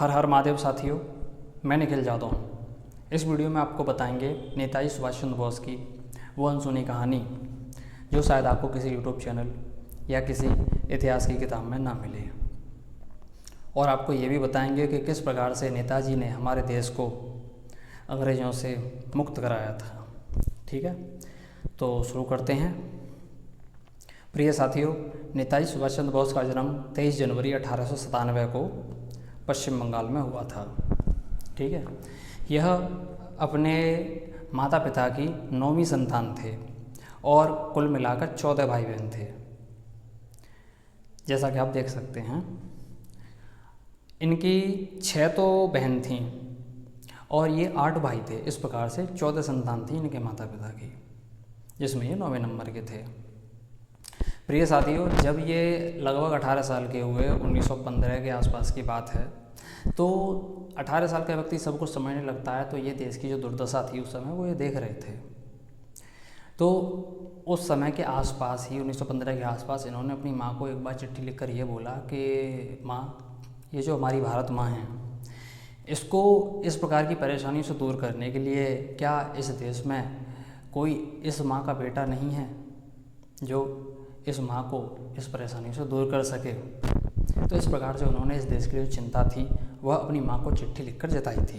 हर हर महादेव साथियों, मैं निखिल जादव हूँ। इस वीडियो में आपको बताएंगे नेताजी सुभाष चंद्र बोस की वो अनसुनी कहानी जो शायद आपको किसी यूट्यूब चैनल या किसी इतिहास की किताब में ना मिले। और आपको ये भी बताएंगे कि किस प्रकार से नेताजी ने हमारे देश को अंग्रेज़ों से मुक्त कराया था। ठीक है, तो शुरू करते हैं। प्रिय साथियों, नेताजी सुभाष चंद्र बोस का जन्म 23 जनवरी 1897 को पश्चिम बंगाल में हुआ था। ठीक है, यह अपने माता पिता की 9वीं संतान थे और कुल मिलाकर 14 भाई बहन थे, जैसा कि आप देख सकते हैं। इनकी 6 तो बहन थीं और ये 8 भाई थे। इस प्रकार से 14 संतान थी इनके माता पिता की, जिसमें ये 9वें नंबर के थे। प्रिय साथियों, जब ये लगभग 18 साल के हुए, 1915 के आसपास की बात है, तो 18 साल का व्यक्ति सब कुछ समझने लगता है। तो ये देश की जो दुर्दशा थी उस समय वो ये देख रहे थे। तो उस समय के आसपास ही 1915 के आसपास इन्होंने अपनी माँ को एक बार चिट्ठी लिखकर ये बोला कि माँ, ये जो हमारी भारत माँ है, इसको इस प्रकार की परेशानियों से दूर करने के लिए क्या इस देश में कोई इस माँ का बेटा नहीं है जो इस माँ को इस परेशानी से दूर कर सके। तो इस प्रकार से उन्होंने इस देश की जो चिंता थी वह अपनी माँ को चिट्ठी लिखकर जताई थी।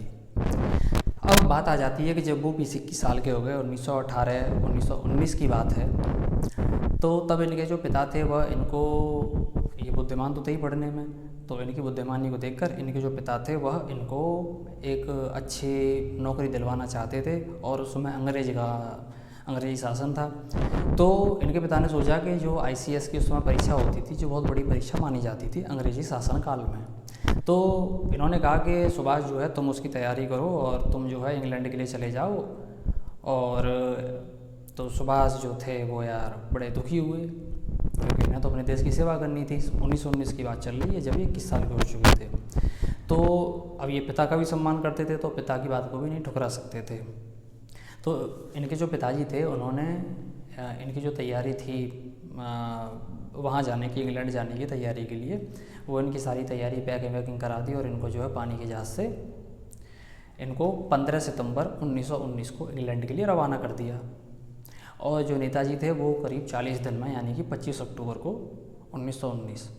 अब बात आ जाती है कि जब वो 20-21 साल के हो गए, 1918-1919 की बात है, तो तब इनके जो पिता थे वह इनको, ये बुद्धिमान तो थे ही पढ़ने में, तो इनकी बुद्धिमानी को देखकर इनके जो पिता थे वह इनको एक अच्छी नौकरी दिलवाना चाहते थे। और उसमें अंग्रेजी शासन था। तो इनके पिता ने सोचा कि जो ICS की उस समय परीक्षा होती थी, जो बहुत बड़ी परीक्षा मानी जाती थी अंग्रेजी शासन काल में, तो इन्होंने कहा कि सुभाष जो है तुम उसकी तैयारी करो और तुम जो है इंग्लैंड के लिए चले जाओ। और तो सुभाष जो थे वो यार बड़े दुखी हुए, क्योंकि इन्हें तो अपने देश की सेवा करनी थी। 1919 की बात चल रही है, जब ये 21 साल के हो चुके थे। तो अब ये पिता का भी सम्मान करते थे, तो पिता की बात को भी नहीं ठुकरा सकते थे। तो इनके जो पिताजी थे उन्होंने इनकी जो तैयारी थी वहाँ जाने की, इंग्लैंड जाने की तैयारी के लिए, वो इनकी सारी तैयारी पैकिंग वैकिंग करा दी और इनको जो है पानी के जहाज़ से इनको 15 सितंबर 1919 को इंग्लैंड के लिए रवाना कर दिया। और जो नेताजी थे वो करीब 40 दिन में, यानी कि 25 अक्टूबर को 1919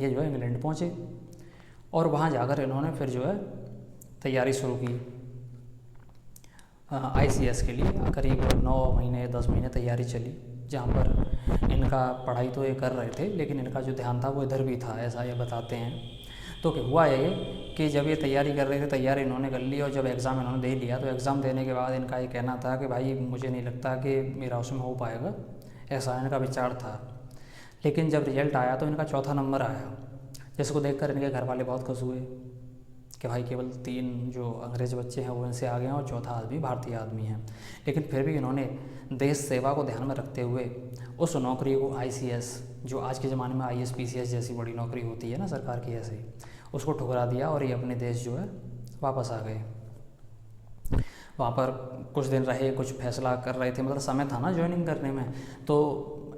ये जो है इंग्लैंड पहुँचे। और वहाँ जाकर इन्होंने फिर जो है तैयारी शुरू की ICS के लिए। करीब 9 महीने 10 महीने तैयारी चली, जहाँ पर इनका पढ़ाई तो ये कर रहे थे लेकिन इनका जो ध्यान था वो इधर भी था, ऐसा ये बताते हैं। तो हुआ ये कि जब ये तैयारी कर रहे थे, तैयारी इन्होंने कर ली और जब एग्ज़ाम इन्होंने दे लिया, तो एग्ज़ाम देने के बाद इनका ये कहना था कि भाई मुझे नहीं लगता कि मेरा उसमें हो पाएगा, ऐसा इनका विचार था। लेकिन जब रिजल्ट आया तो इनका 4था नंबर आया, जिसको देखकर इनके घर वाले बहुत खुश हुए कि भाई केवल 3 जो अंग्रेज़ बच्चे हैं वो इनसे आगे हैं और चौथा आदमी भारतीय आदमी है। लेकिन फिर भी इन्होंने देश सेवा को ध्यान में रखते हुए उस नौकरी को, ICS जो आज के ज़माने में IS PCS जैसी बड़ी नौकरी होती है ना सरकार की, ऐसे ही उसको ठुकरा दिया और ये अपने देश जो है वापस आ गए। वहाँ पर कुछ दिन रहे, कुछ फैसला कर रहे थे, मतलब समय था ना ज्वाइनिंग करने में। तो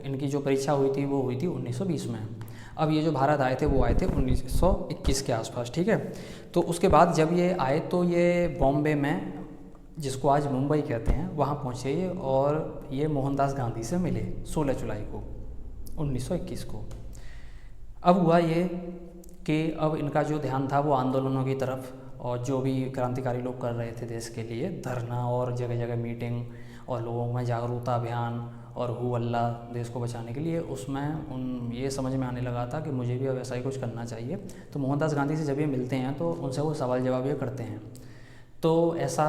इनकी जो परीक्षा हुई थी वो हुई थी 1920 में। अब ये जो भारत आए थे वो आए थे 1921 के आसपास। ठीक है, तो उसके बाद जब ये आए तो ये बॉम्बे में, जिसको आज मुंबई कहते हैं, वहाँ पहुँचे ये और ये मोहनदास गांधी से मिले 16 जुलाई को 1921 को। अब हुआ ये कि अब इनका जो ध्यान था वो आंदोलनों की तरफ, और जो भी क्रांतिकारी लोग कर रहे थे देश के लिए, धरना और जगह जगह मीटिंग और लोगों में जागरूकता अभियान और हु अल्लाह देश को बचाने के लिए, उसमें ये समझ में आने लगा था कि मुझे भी अब ऐसा ही कुछ करना चाहिए। तो मोहनदास गांधी से जब ये मिलते हैं तो उनसे वो सवाल जवाब ये करते हैं। तो ऐसा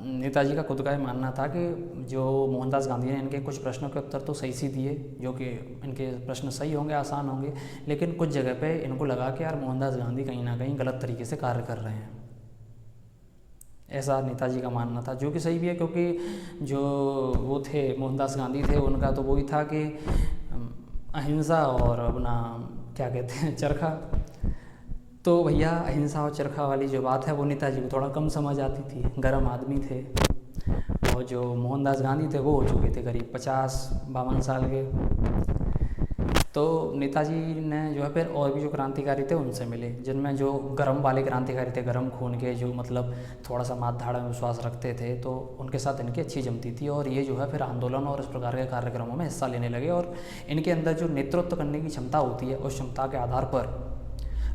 नेताजी का खुद का मानना था कि जो मोहनदास गांधी ने इनके कुछ प्रश्नों के उत्तर तो सही दिए, जो कि इनके प्रश्न सही होंगे, आसान होंगे, लेकिन कुछ जगह पे इनको लगा कि यार मोहनदास गांधी कहीं ना कहीं गलत तरीके से कार्य कर रहे हैं। ऐसा नेताजी का मानना था, जो कि सही भी है, क्योंकि जो वो थे मोहनदास गांधी थे, उनका तो वही था कि अहिंसा और अपना क्या कहते हैं चरखा। तो भैया अहिंसा और चरखा वाली जो बात है वो नेताजी को थोड़ा कम समझ आती थी, गर्म आदमी थे। और जो मोहनदास गांधी थे वो हो चुके थे करीब 50-52 साल के। तो नेताजी ने जो है फिर और भी जो क्रांतिकारी थे उनसे मिले, जिनमें जो गर्म वाले क्रांतिकारी थे, गर्म खून के, जो मतलब थोड़ा सा मात धाड़ में विश्वास रखते थे, तो उनके साथ इनकी अच्छी जमती थी। और ये जो है फिर आंदोलन और इस प्रकार के कार्यक्रमों में हिस्सा लेने लगे। और इनके अंदर जो नेतृत्व करने की क्षमता होती है, उस क्षमता के आधार पर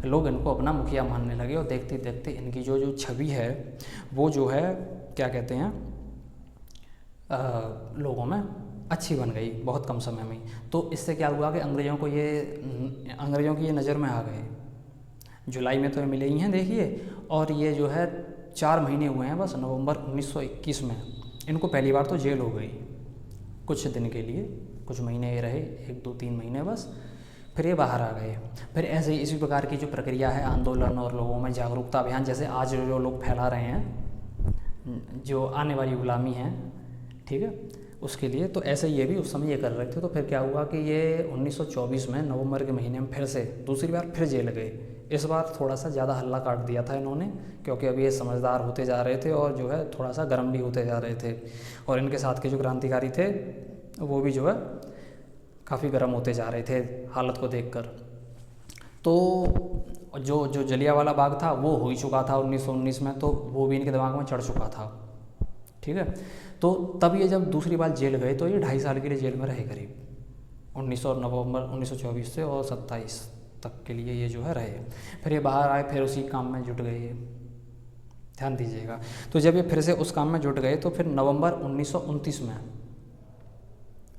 लोग इनको अपना मुखिया मानने लगे। और देखते देखते इनकी जो छवि है वो जो है क्या कहते हैं, लोगों में अच्छी बन गई बहुत कम समय में। तो इससे क्या हुआ कि अंग्रेज़ों की ये नज़र में आ गए। जुलाई में तो ये मिले ही हैं देखिए, और ये जो है 4 महीने हुए हैं बस, नवंबर 1921 में इनको पहली बार तो जेल हो गई कुछ दिन के लिए, कुछ महीने ये रहे, 1 2 3 महीने बस, फिर ये बाहर आ गए। फिर ऐसे ही इसी प्रकार की जो प्रक्रिया है आंदोलन और लोगों में जागरूकता अभियान, जैसे आज जो लोग फैला रहे हैं जो आने वाली गुलामी है, ठीक है, उसके लिए, तो ऐसे ये भी उस समय ये कर रहे थे। तो फिर क्या हुआ कि ये 1924 में नवंबर के महीने में फिर से दूसरी बार फिर जेल गए। इस बार थोड़ा सा ज़्यादा हल्ला काट दिया था इन्होंने, क्योंकि अभी ये समझदार होते जा रहे थे और जो है थोड़ा सा गर्म भी होते जा रहे थे। और इनके साथ के जो क्रांतिकारी थे वो भी जो है काफ़ी गर्म होते जा रहे थे हालत को देखकर। तो जो जलियांवाला बाग था वो हो ही चुका था 1919 में, तो वो भी इनके दिमाग में चढ़ चुका था, ठीक है। तो तब ये जब दूसरी बार जेल गए तो ये 2.5 साल के लिए जेल में रहे करीब, नवंबर 1924 से और 27 तक के लिए ये जो है रहे। फिर ये बाहर आए, फिर उसी काम में जुट गए, ध्यान दीजिएगा। तो जब ये फिर से उस काम में जुट गए तो फिर नवंबर 1929 में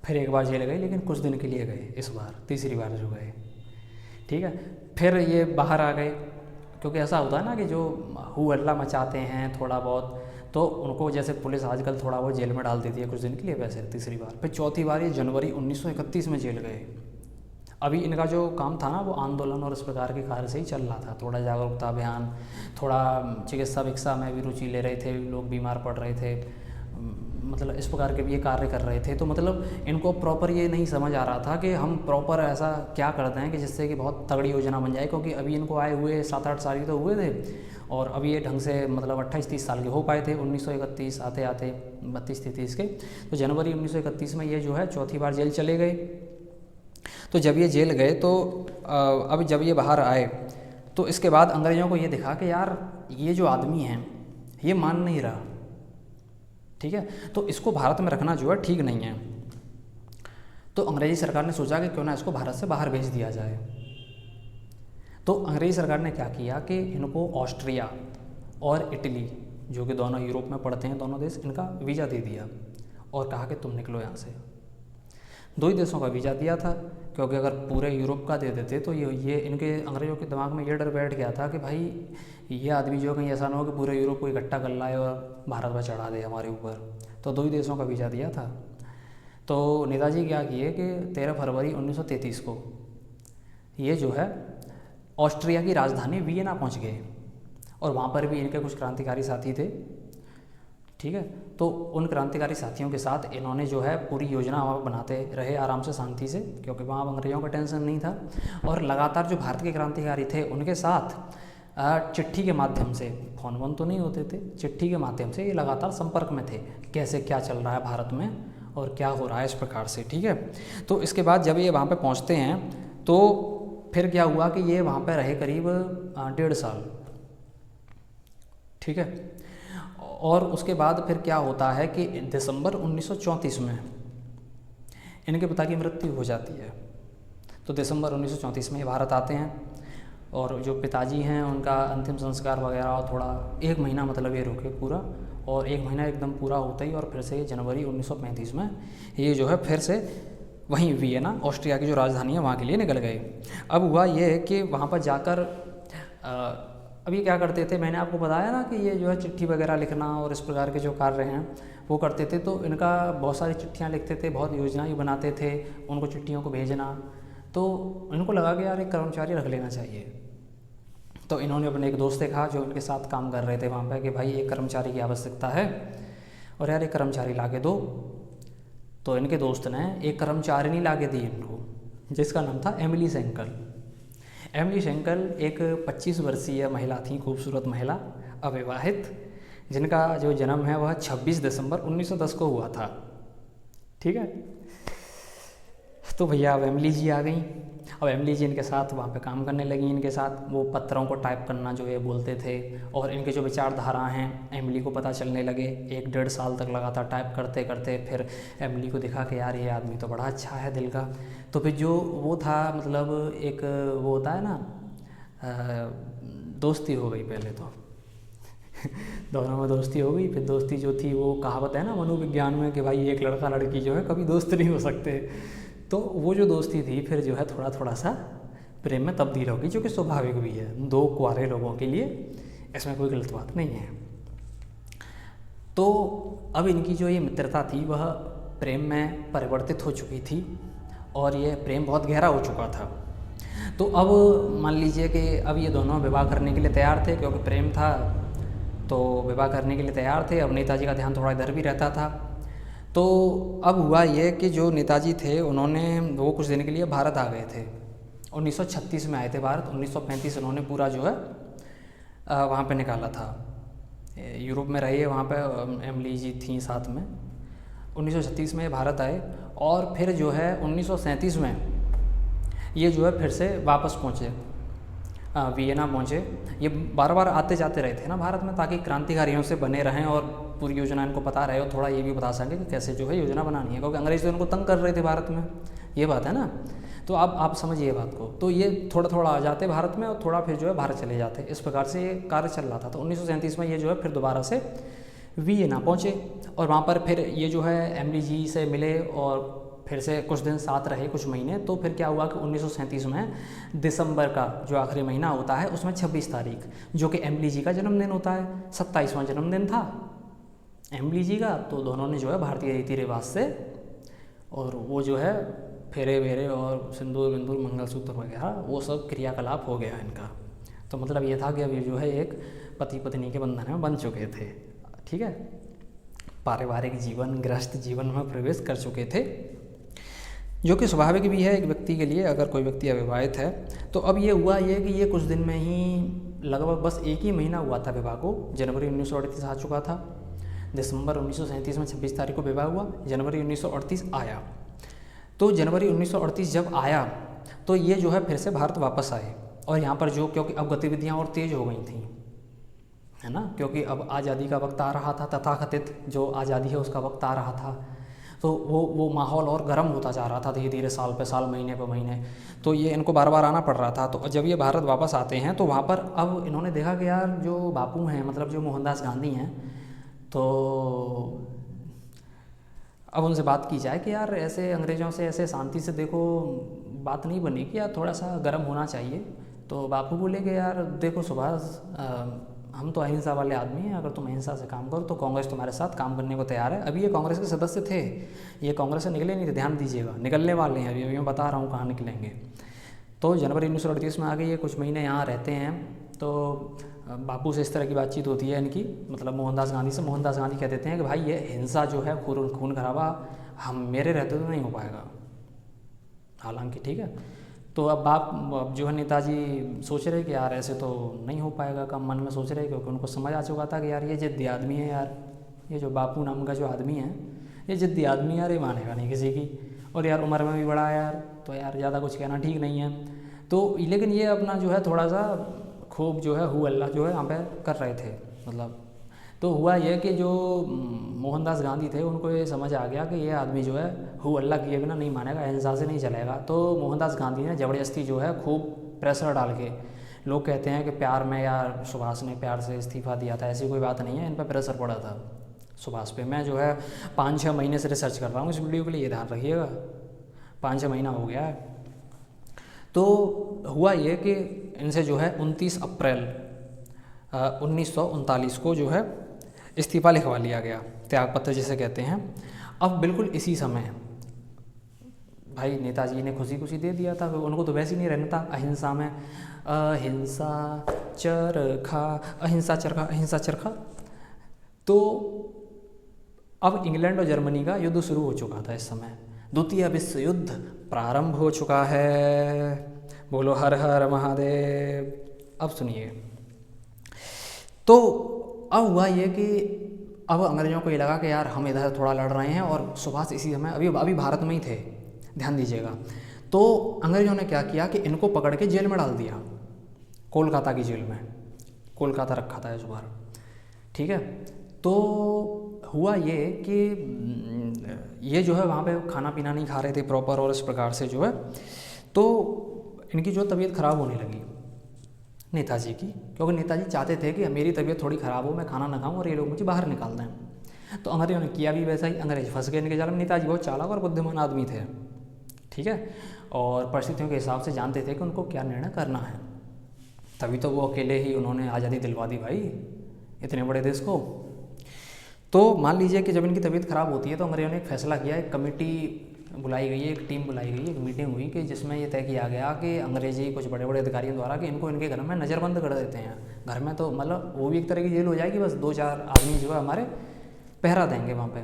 फिर एक बार जेल गए, लेकिन कुछ दिन के लिए गए इस बार, तीसरी बार जो गए, ठीक है। फिर ये बाहर आ गए, क्योंकि ऐसा होता है ना कि जो हु हल्ला मचाते हैं थोड़ा बहुत, तो उनको जैसे पुलिस आजकल थोड़ा बहुत जेल में डाल देती है कुछ दिन के लिए, वैसे तीसरी बार। फिर चौथी बार ये जनवरी 1931 में जेल गए। अभी इनका जो काम था ना वो आंदोलन और इस प्रकार के कार्य से ही चल रहा था, थोड़ा जागरूकता अभियान, थोड़ा चिकित्सा विकित्सा में भी रुचि ले रहे थे, लोग बीमार पड़ रहे थे, मतलब इस प्रकार के भी ये कार्य कर रहे थे। तो मतलब इनको प्रॉपर ये नहीं समझ आ रहा था कि हम प्रॉपर ऐसा क्या करते हैं कि जिससे कि बहुत तगड़ी योजना बन जाए, क्योंकि अभी इनको आए हुए 7-8 साल के तो हुए थे, और अभी ये ढंग से मतलब 28-30 साल के हो पाए थे 1931 आते आते 32-33 के। तो जनवरी 1931 में ये जो है चौथी बार जेल चले गए। तो जब ये जेल गए तो अब जब ये बाहर आए तो इसके बाद अंग्रेज़ों को ये दिखा कि यार ये जो आदमी है ये मान नहीं रहा, ठीक है, तो इसको भारत में रखना जो है ठीक नहीं है। तो अंग्रेज़ी सरकार ने सोचा कि क्यों ना इसको भारत से बाहर भेज दिया जाए। तो अंग्रेज़ी सरकार ने क्या किया कि इनको ऑस्ट्रिया और इटली, जो कि दोनों यूरोप में पड़ते हैं दोनों देश, इनका वीज़ा दे दिया और कहा कि तुम निकलो यहाँ से। 2 ही देशों का वीज़ा दिया था, क्योंकि अगर पूरे यूरोप का दे देते तो ये इनके अंग्रेज़ों के दिमाग में ये डर बैठ गया था कि भाई ये आदमी जो कहीं ऐसा ना हो कि पूरे यूरोप को इकट्ठा कर लाए और भारत पर चढ़ा दे हमारे ऊपर। तो 2 ही देशों का वीज़ा दिया था। तो नेताजी क्या किए कि 13 फरवरी 1933 को ये जो है ऑस्ट्रिया की राजधानी वियना पहुंच गए, और वहाँ पर भी इनके कुछ क्रांतिकारी साथी थे, ठीक है। तो उन क्रांतिकारी साथियों के साथ इन्होंने जो है पूरी योजना वहाँ बनाते रहे आराम से, शांति से, क्योंकि वहाँ अंग्रेज़ों का टेंशन नहीं था। और लगातार जो भारत के क्रांतिकारी थे उनके साथ चिट्ठी के माध्यम से, फ़ोन वोन तो नहीं होते थे, चिट्ठी के माध्यम से ये लगातार संपर्क में थे, कैसे क्या चल रहा है भारत में और क्या हो रहा है, इस प्रकार से, ठीक है। तो इसके बाद जब ये वहाँ पे पहुँचते हैं तो फिर क्या हुआ कि ये वहाँ पे रहे करीब 1.5 साल, ठीक है। और उसके बाद फिर क्या होता है कि दिसंबर 1934 में इनके पिता की मृत्यु हो जाती है। तो दिसंबर 1934 में ये भारत आते हैं, और जो पिताजी हैं उनका अंतिम संस्कार वगैरह थोड़ा 1 महीना मतलब ये रुके पूरा, और 1 महीना एकदम पूरा होता ही और फिर से जनवरी 1935 में ये जो है फिर से वहीं वियना, ऑस्ट्रिया की जो राजधानी है, वहाँ के लिए निकल गए। अब हुआ ये कि वहाँ पर जाकर अब ये क्या करते थे, मैंने आपको बताया ना कि ये जो है चिट्ठी वगैरह लिखना और इस प्रकार के जो कार्य हैं वो करते थे। तो इनका बहुत सारी चिट्ठियाँ लिखते थे, बहुत योजनाएं बनाते थे उनको चिट्ठियों को भेजना। तो इनको लगा कि यार एक कर्मचारी रख लेना चाहिए। तो इन्होंने अपने एक दोस्त से कहा जो इनके साथ काम कर रहे थे वहाँ पर कि भाई एक कर्मचारी की आवश्यकता है और यार एक कर्मचारी ला के दो। तो इनके दोस्त ने एक कर्मचारिणी ला के दी इनको, जिसका नाम था एमिली सेंकल। एमिली सेंकल एक 25 वर्षीय महिला थी, खूबसूरत महिला, अविवाहित, जिनका जो जन्म है वह 26 दिसंबर 1910 को हुआ था, ठीक है। तो भैया अब एमिली जी आ गई। अब एमिली जी इनके साथ वहाँ पे काम करने लगी, इनके साथ वो पत्रों को टाइप करना जो ये बोलते थे, और इनके जो विचारधारा हैं एमिली को पता चलने लगे। 1-1.5 साल तक लगातार टाइप करते करते फिर एमिली को दिखा कि यार ये आदमी तो बड़ा अच्छा है दिल का। तो फिर जो वो था, मतलब एक वो होता है ना, दोस्ती हो गई पहले तो दोनों में दोस्ती हो गई। फिर दोस्ती जो थी, वो कहावत है ना मनोविज्ञान में कि भाई एक लड़का लड़की जो है कभी दोस्त नहीं हो सकते। तो वो जो दोस्ती थी फिर जो है थोड़ा थोड़ा सा प्रेम में तब्दील होगी, जो कि स्वाभाविक भी है 2 कुंवारे लोगों के लिए, इसमें कोई गलत बात नहीं है। तो अब इनकी जो ये मित्रता थी वह प्रेम में परिवर्तित हो चुकी थी, और ये प्रेम बहुत गहरा हो चुका था। तो अब मान लीजिए कि अब ये दोनों विवाह करने के लिए तैयार थे, क्योंकि प्रेम था तो विवाह करने के लिए तैयार थे। अब नेताजी का ध्यान थोड़ा इधर भी रहता था। तो अब हुआ ये कि जो नेताजी थे उन्होंने वो कुछ दिन के लिए भारत आ गए थे। 1936 में आए थे भारत। 1935 उन्होंने पूरा जो है वहाँ पे निकाला था, यूरोप में रही है, वहाँ पे एमिली जी थी साथ में। 1936 में भारत आए, और फिर जो है 1937 में ये जो है फिर से वापस पहुँचे, वियना पहुँचे। ये बार बार आते जाते रहे थे ना भारत में, ताकि क्रांतिकारियों से बने रहें और पूरी योजना इनको पता रहे, और थोड़ा ये भी बता सकें कि कैसे जो है योजना बनानी है, क्योंकि अंग्रेज तो इनको तंग कर रहे थे भारत में, ये बात है ना। तो अब आप समझिए बात को। तो ये थोड़ा थोड़ा आ जाते भारत में, और थोड़ा फिर जो है भारत चले जाते, इस प्रकार से ये कार्य चल रहा था। तो 1937 में ये जो है फिर दोबारा से वियना पहुँचे, और वहाँ पर फिर ये जो है एमिली जी से मिले, और फिर से कुछ दिन साथ रहे, कुछ महीने। तो फिर क्या हुआ कि 1937 में दिसंबर का जो आखिरी महीना होता है उसमें 26 तारीख, जो कि एमिली जी का जन्मदिन होता है, 27वां जन्मदिन था एमिली जी का। तो दोनों ने जो है भारतीय रीति रिवाज से, और वो जो है फेरे वेरे और सिंदूर बिंदूर मंगलसूत्र वगैरह वो सब क्रियाकलाप हो गया इनका। तो मतलब ये था कि अब ये जो है एक पति पत्नी के बंधन में बन चुके थे, ठीक है, पारिवारिक जीवन, गृहस्थ जीवन में प्रवेश कर चुके थे, जो कि स्वाभाविक भी है एक व्यक्ति के लिए, अगर कोई व्यक्ति अविवाहित है। तो अब ये हुआ ये कि ये कुछ दिन में ही, लगभग बस 1 ही महीना हुआ था विवाह को। जनवरी 1938 आ चुका था, दिसंबर 1937 में 26 तारीख को विवाह हुआ, जनवरी 1938 आया। तो जनवरी 1938 जब आया तो ये जो है फिर से भारत वापस आए, और यहाँ पर जो, क्योंकि अब गतिविधियाँ और तेज़ हो गई थी, है ना, क्योंकि अब आज़ादी का वक्त आ रहा था, तथाकथित जो आज़ादी है उसका वक्त आ रहा था। तो वो माहौल और गर्म होता जा रहा था धीरे धीरे, साल पे साल, महीने पे महीने। तो ये इनको बार बार आना पड़ रहा था। तो जब ये भारत वापस आते हैं तो वहाँ पर अब इन्होंने देखा कि यार जो बापू हैं, मतलब जो मोहनदास गांधी हैं, तो अब उनसे बात की जाए कि यार ऐसे अंग्रेज़ों से ऐसे शांति से देखो बात नहीं बनेगी, यार थोड़ा सा गर्म होना चाहिए। तो बापू बोले कि यार देखो सुभाष, हम तो अहिंसा वाले आदमी हैं, अगर तुम अहिंसा से काम करो तो कांग्रेस तुम्हारे साथ काम करने को तैयार है। अभी ये कांग्रेस के सदस्य थे, ये कांग्रेस से निकले नहीं थे, ध्यान दीजिएगा, निकलने वाले हैं, अभी मैं बता रहा हूँ कहाँ निकलेंगे। तो जनवरी 1938 में आ गई, ये कुछ महीने यहाँ रहते हैं। तो बापू से इस तरह की बातचीत होती है इनकी, मतलब मोहनदास गांधी से। मोहनदास गांधी कह देते हैं कि भाई ये हिंसा जो है, खून खराबा, हम मेरे रहते तो नहीं हो पाएगा, हालांकि ठीक है। तो अब जो है नेताजी सोच रहे कि यार ऐसे तो नहीं हो पाएगा काम, मन में सोच रहे, क्योंकि उनको समझ आ चुका था कि यार ये जिद्दी आदमी है, यार ये जो बापू नाम का जो आदमी है ये जिद्दी आदमी है, यार ये मानेगा नहीं किसी की, और यार उम्र में भी बड़ा है यार, तो यार ज़्यादा कुछ कहना ठीक नहीं है। तो लेकिन ये अपना जो है थोड़ा सा खूब जो है हु अल्लाह जो है यहाँ पे कर रहे थे, मतलब। तो हुआ ये कि जो मोहनदास गांधी थे उनको ये समझ आ गया कि ये आदमी जो है हु अल्लाह किए बिना नहीं मानेगा, अहिंसा से नहीं चलेगा। तो मोहनदास गांधी ने ज़बरदस्ती जो है खूब प्रेशर डाल के, लोग कहते हैं कि प्यार में यार सुभाष ने प्यार से इस्तीफ़ा दिया था, ऐसी कोई बात नहीं है, इन पर प्रेशर पड़ा था सुभाष पे। मैं जो है 5-6 महीने से रिसर्च कर रहा हूँ इस वीडियो के लिए, ये ध्यान रखिएगा, 5-6 महीना हो गया है। तो हुआ ये कि इनसे जो है 29 अप्रैल 1939 को जो है इस्तीफ़ा लिखवा लिया गया, त्यागपत्र जिसे कहते हैं। अब बिल्कुल इसी समय भाई नेताजी ने खुशी खुशी दे दिया था, उनको तो वैसे ही नहीं रहना था अहिंसा में, अहिंसा चरखा, अहिंसा चरखा, अहिंसा चरखा। तो अब इंग्लैंड और जर्मनी का युद्ध शुरू हो चुका था इस समय, द्वितीय विश्व युद्ध प्रारंभ हो चुका है, बोलो हर हर महादेव। अब सुनिए, तो अब हुआ ये कि अब अंग्रेज़ों को ये लगा कि यार हम इधर थोड़ा लड़ रहे हैं, और सुभाष इसी समय अभी भारत में ही थे, ध्यान दीजिएगा। तो अंग्रेज़ों ने क्या किया कि इनको पकड़ के जेल में डाल दिया, कोलकाता की जेल में, कोलकाता रखा था इस बार, ठीक है। तो हुआ ये कि ये जो है वहाँ पे खाना पीना नहीं खा रहे थे प्रॉपर, और इस प्रकार से जो है तो इनकी जो तबीयत ख़राब होने लगी नेताजी की, क्योंकि नेताजी चाहते थे कि मेरी तबीयत थोड़ी ख़राब हो, मैं खाना ना खाऊं और ये लोग मुझे बाहर निकाल दें। तो अंग्रेज़ों ने किया भी वैसा ही, अंग्रेज फंस गए इनके जाल में। नेताजी बहुत चालाक और बुद्धिमान आदमी थे, ठीक है, और परिस्थितियों के हिसाब से जानते थे कि उनको क्या निर्णय करना है। तभी तो वो अकेले ही उन्होंने आज़ादी दिलवा दी भाई इतने बड़े देश को। तो मान लीजिए कि जब इनकी तबीयत ख़राब होती है तो अंग्रेज़ों ने एक फ़ैसला किया, एक कमेटी बुलाई गई है, एक टीम बुलाई गई है, एक मीटिंग हुई कि जिसमें ये तय किया गया कि अंग्रेजी कुछ बड़े बड़े अधिकारियों द्वारा कि इनको इनके घर में नज़रबंद कर देते हैं। घर में तो मतलब वो भी एक तरह की जेल हो जाएगी, बस 2-4 आदमी जो है हमारे पहरा देंगे वहाँ पे,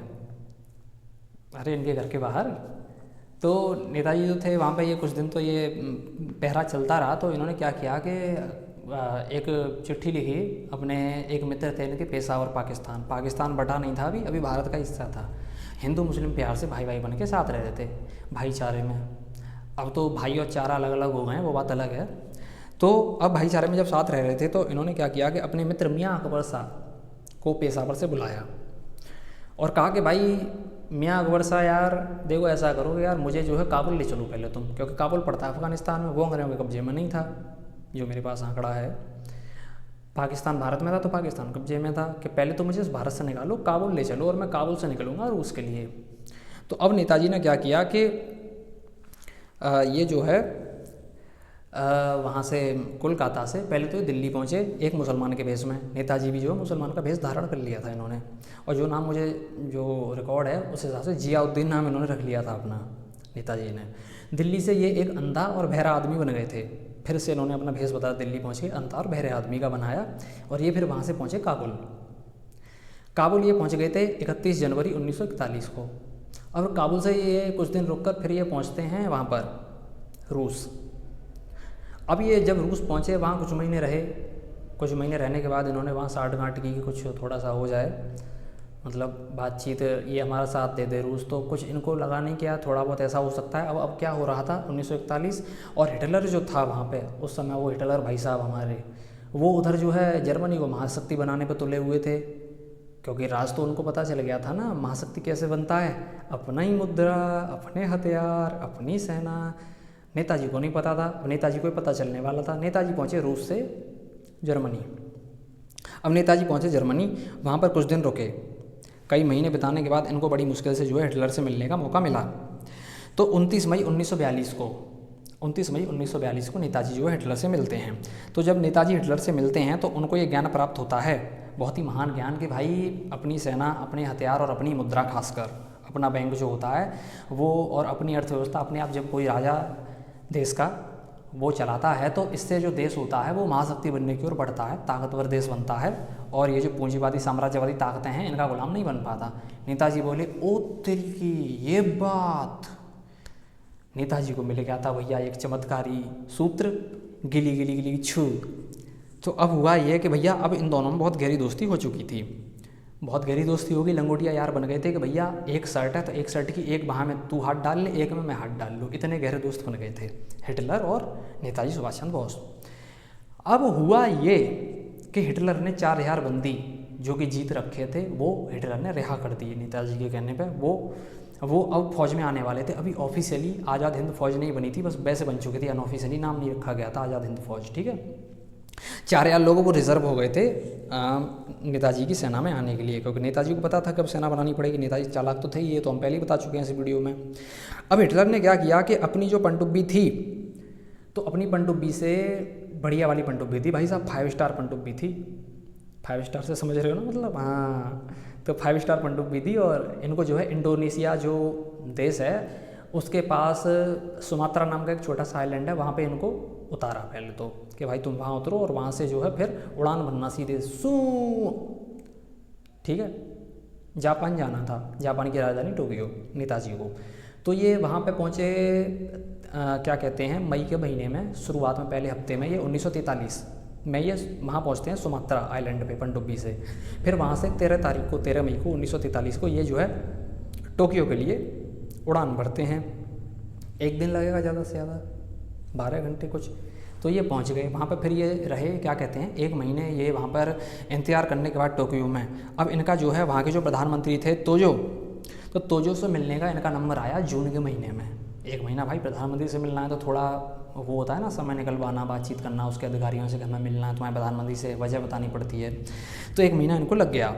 अरे इनके घर के बाहर। तो नेताजी जो थे वहाँ पे ये कुछ दिन तो ये पहरा चलता रहा। तो इन्होंने क्या किया कि एक चिट्ठी लिखी अपने एक मित्र थे इनके, पेशावर पाकिस्तान, पाकिस्तान बटा नहीं था अभी भारत का हिस्सा था। हिंदू मुस्लिम प्यार से भाई भाई बन के साथ रह रहे थे भाईचारे में। अब तो भाई और चारा अलग अलग हो गए हैं, वो बात अलग है। तो अब भाईचारे में जब साथ रह रहे थे तो इन्होंने क्या किया कि अपने मित्र मियाँ अकबर शाह को पेशावर से बुलाया और कहा कि भाई मियाँ अकबर शाह यार देखो ऐसा करो यार, मुझे जो है काबुल ले चलो पहले तुम, क्योंकि काबुल पड़ता है अफगानिस्तान में, वो अंग्रेज़ों के कब्जे में नहीं था, जो मेरे पास आंकड़ा है। पाकिस्तान भारत में था तो पाकिस्तान कब्जे में था, कि पहले तो मुझे इस भारत से निकालो, काबुल ले चलो, और मैं काबुल से निकलूँगा रूस के लिए। तो अब नेताजी ने क्या किया कि ये जो है वहाँ से कोलकाता से पहले तो दिल्ली पहुँचे एक मुसलमान के भेष में। नेताजी भी जो है मुसलमान का भेष धारण कर लिया था इन्होंने, और जो नाम मुझे जो रिकॉर्ड है उस हिसाब से जियाउद्दीन नाम इन्होंने रख लिया था अपना नेताजी ने। दिल्ली से ये एक अंधा और बहरा आदमी बन गए थे, फिर से इन्होंने अपना भेष बदला, दिल्ली पहुँच के अंधा और बहरे आदमी का बनाया, और ये फिर वहाँ से पहुँचे काबुल। काबुल ये पहुँच गए थे 31 जनवरी 1941 को। और काबुल से ये कुछ दिन रुककर फिर ये पहुँचते हैं वहाँ पर रूस। अब ये जब रूस पहुँचे वहाँ कुछ महीने रहे, कुछ महीने रहने के बाद इन्होंने वहाँ साठगांठ की कि कुछ थोड़ा सा हो जाए, मतलब बातचीत, ये हमारा साथ दे दे रूस। तो कुछ इनको लगा नहीं कि यार थोड़ा बहुत ऐसा हो सकता है। अब क्या हो रहा था 1941, और हिटलर जो था वहाँ पे उस समय, वो हिटलर भाई साहब हमारे, वो उधर जो है जर्मनी को महाशक्ति बनाने पे तुले हुए थे, क्योंकि राज तो उनको पता चल गया था ना महाशक्ति कैसे बनता है, अपना ही मुद्रा, अपने हथियार, अपनी सेना। नेताजी को नहीं पता था, नेताजी को पता चलने वाला था। नेताजी पहुँचे रूस से जर्मनी। अब नेताजी पहुँचे जर्मनी, वहाँ पर कुछ दिन रुके। कई महीने बिताने के बाद इनको बड़ी मुश्किल से जो है हिटलर से मिलने का मौका मिला। तो 29 मई 1942 को नेताजी जो है हिटलर से मिलते हैं। तो जब नेताजी हिटलर से मिलते हैं तो उनको ये ज्ञान प्राप्त होता है, बहुत ही महान ज्ञान, कि भाई अपनी सेना, अपने हथियार और अपनी मुद्रा, खासकर अपना बैंक जो होता है वो, और अपनी अर्थव्यवस्था, अपने आप जब कोई राजा देश का वो चलाता है तो इससे जो देश होता है वो महाशक्ति बनने की ओर बढ़ता है, ताकतवर देश बनता है, और ये जो पूंजीवादी साम्राज्यवादी ताकतें हैं इनका गुलाम नहीं बन पाता। नेताजी बोले ओ तेरी की ये बात। नेताजी को मिल गया था भैया एक चमत्कारी सूत्र, गिली गिली गिली छू। तो अब हुआ ये कि भैया अब इन दोनों में बहुत गहरी दोस्ती हो चुकी थी, बहुत गहरी दोस्ती होगी, लंगोटिया यार बन गए थे कि भैया एक शर्ट है तो एक शर्ट की एक बाह में तू हाथ डाल ले, एक में मैं हाथ डाल लूँ, इतने गहरे दोस्त बन गए थे हिटलर और नेताजी सुभाष चंद्र बोस। अब हुआ ये कि हिटलर ने 4000 बंदी जो कि जीत रखे थे वो हिटलर ने रिहा कर दिए नेताजी के कहने पर। वो अब फौज में आने वाले थे। अभी ऑफिशियली आज़ाद हिंद फौज नहीं बनी थी, बस वैसे बन चुकी थी, अनऑफिशियली नाम नहीं रखा गया था आज़ाद हिंद फौज, ठीक है। 4000 लोगों को रिजर्व हो गए थे नेताजी की सेना में आने के लिए, क्योंकि नेताजी को पता था कब सेना बनानी पड़ेगी। नेताजी चालाक तो थे, ये तो हम पहले ही बता चुके हैं इस वीडियो में। अब हिटलर ने क्या किया कि अपनी जो पनडुब्बी थी, तो अपनी पनडुब्बी से बढ़िया वाली पनडुब्बी थी भाई साहब, 5 स्टार पनडुब्बी थी। 5 स्टार से समझ रहे हो ना, मतलब हाँ, तो 5 स्टार पनडुब्बी थी। और इनको जो है इंडोनेशिया जो देश है उसके पास सुमात्रा नाम का एक छोटा सा आइलैंड है, वहाँ पे इनको उतारा पहले तो, कि भाई तुम वहाँ उतरो और वहाँ से जो है फिर उड़ान भरना सीधे सू, ठीक है, जापान जाना था, जापान की राजधानी टोक्यो नेताजी को। तो ये वहाँ पे पहुँचे क्या कहते हैं मई के महीने में, शुरुआत में पहले हफ्ते में, ये 1943 में ये वहाँ पहुँचते हैं सुमात्रा आइलैंड पे पनडुब्बी से। फिर वहाँ से 13 मई को 1943 को ये जो है टोक्यो के लिए उड़ान भरते हैं। 1 दिन लगेगा ज़्यादा से ज़्यादा, 12 घंटे कुछ। तो ये पहुंच गए वहाँ पर, फिर ये रहे क्या कहते हैं 1 महीने ये वहाँ पर इंतज़ार करने के बाद टोक्यो में। अब इनका जो है वहाँ के जो प्रधानमंत्री थे तोजो से मिलने का इनका नंबर आया जून के महीने में। 1 महीना भाई प्रधानमंत्री से मिलना है तो थोड़ा वो होता है ना, समय निकलवाना, बातचीत करना, उसके अधिकारियों से कि हमें मिलना है तुम्हारे प्रधानमंत्री से, वजह बतानी पड़ती है। तो 1 महीना इनको लग गया।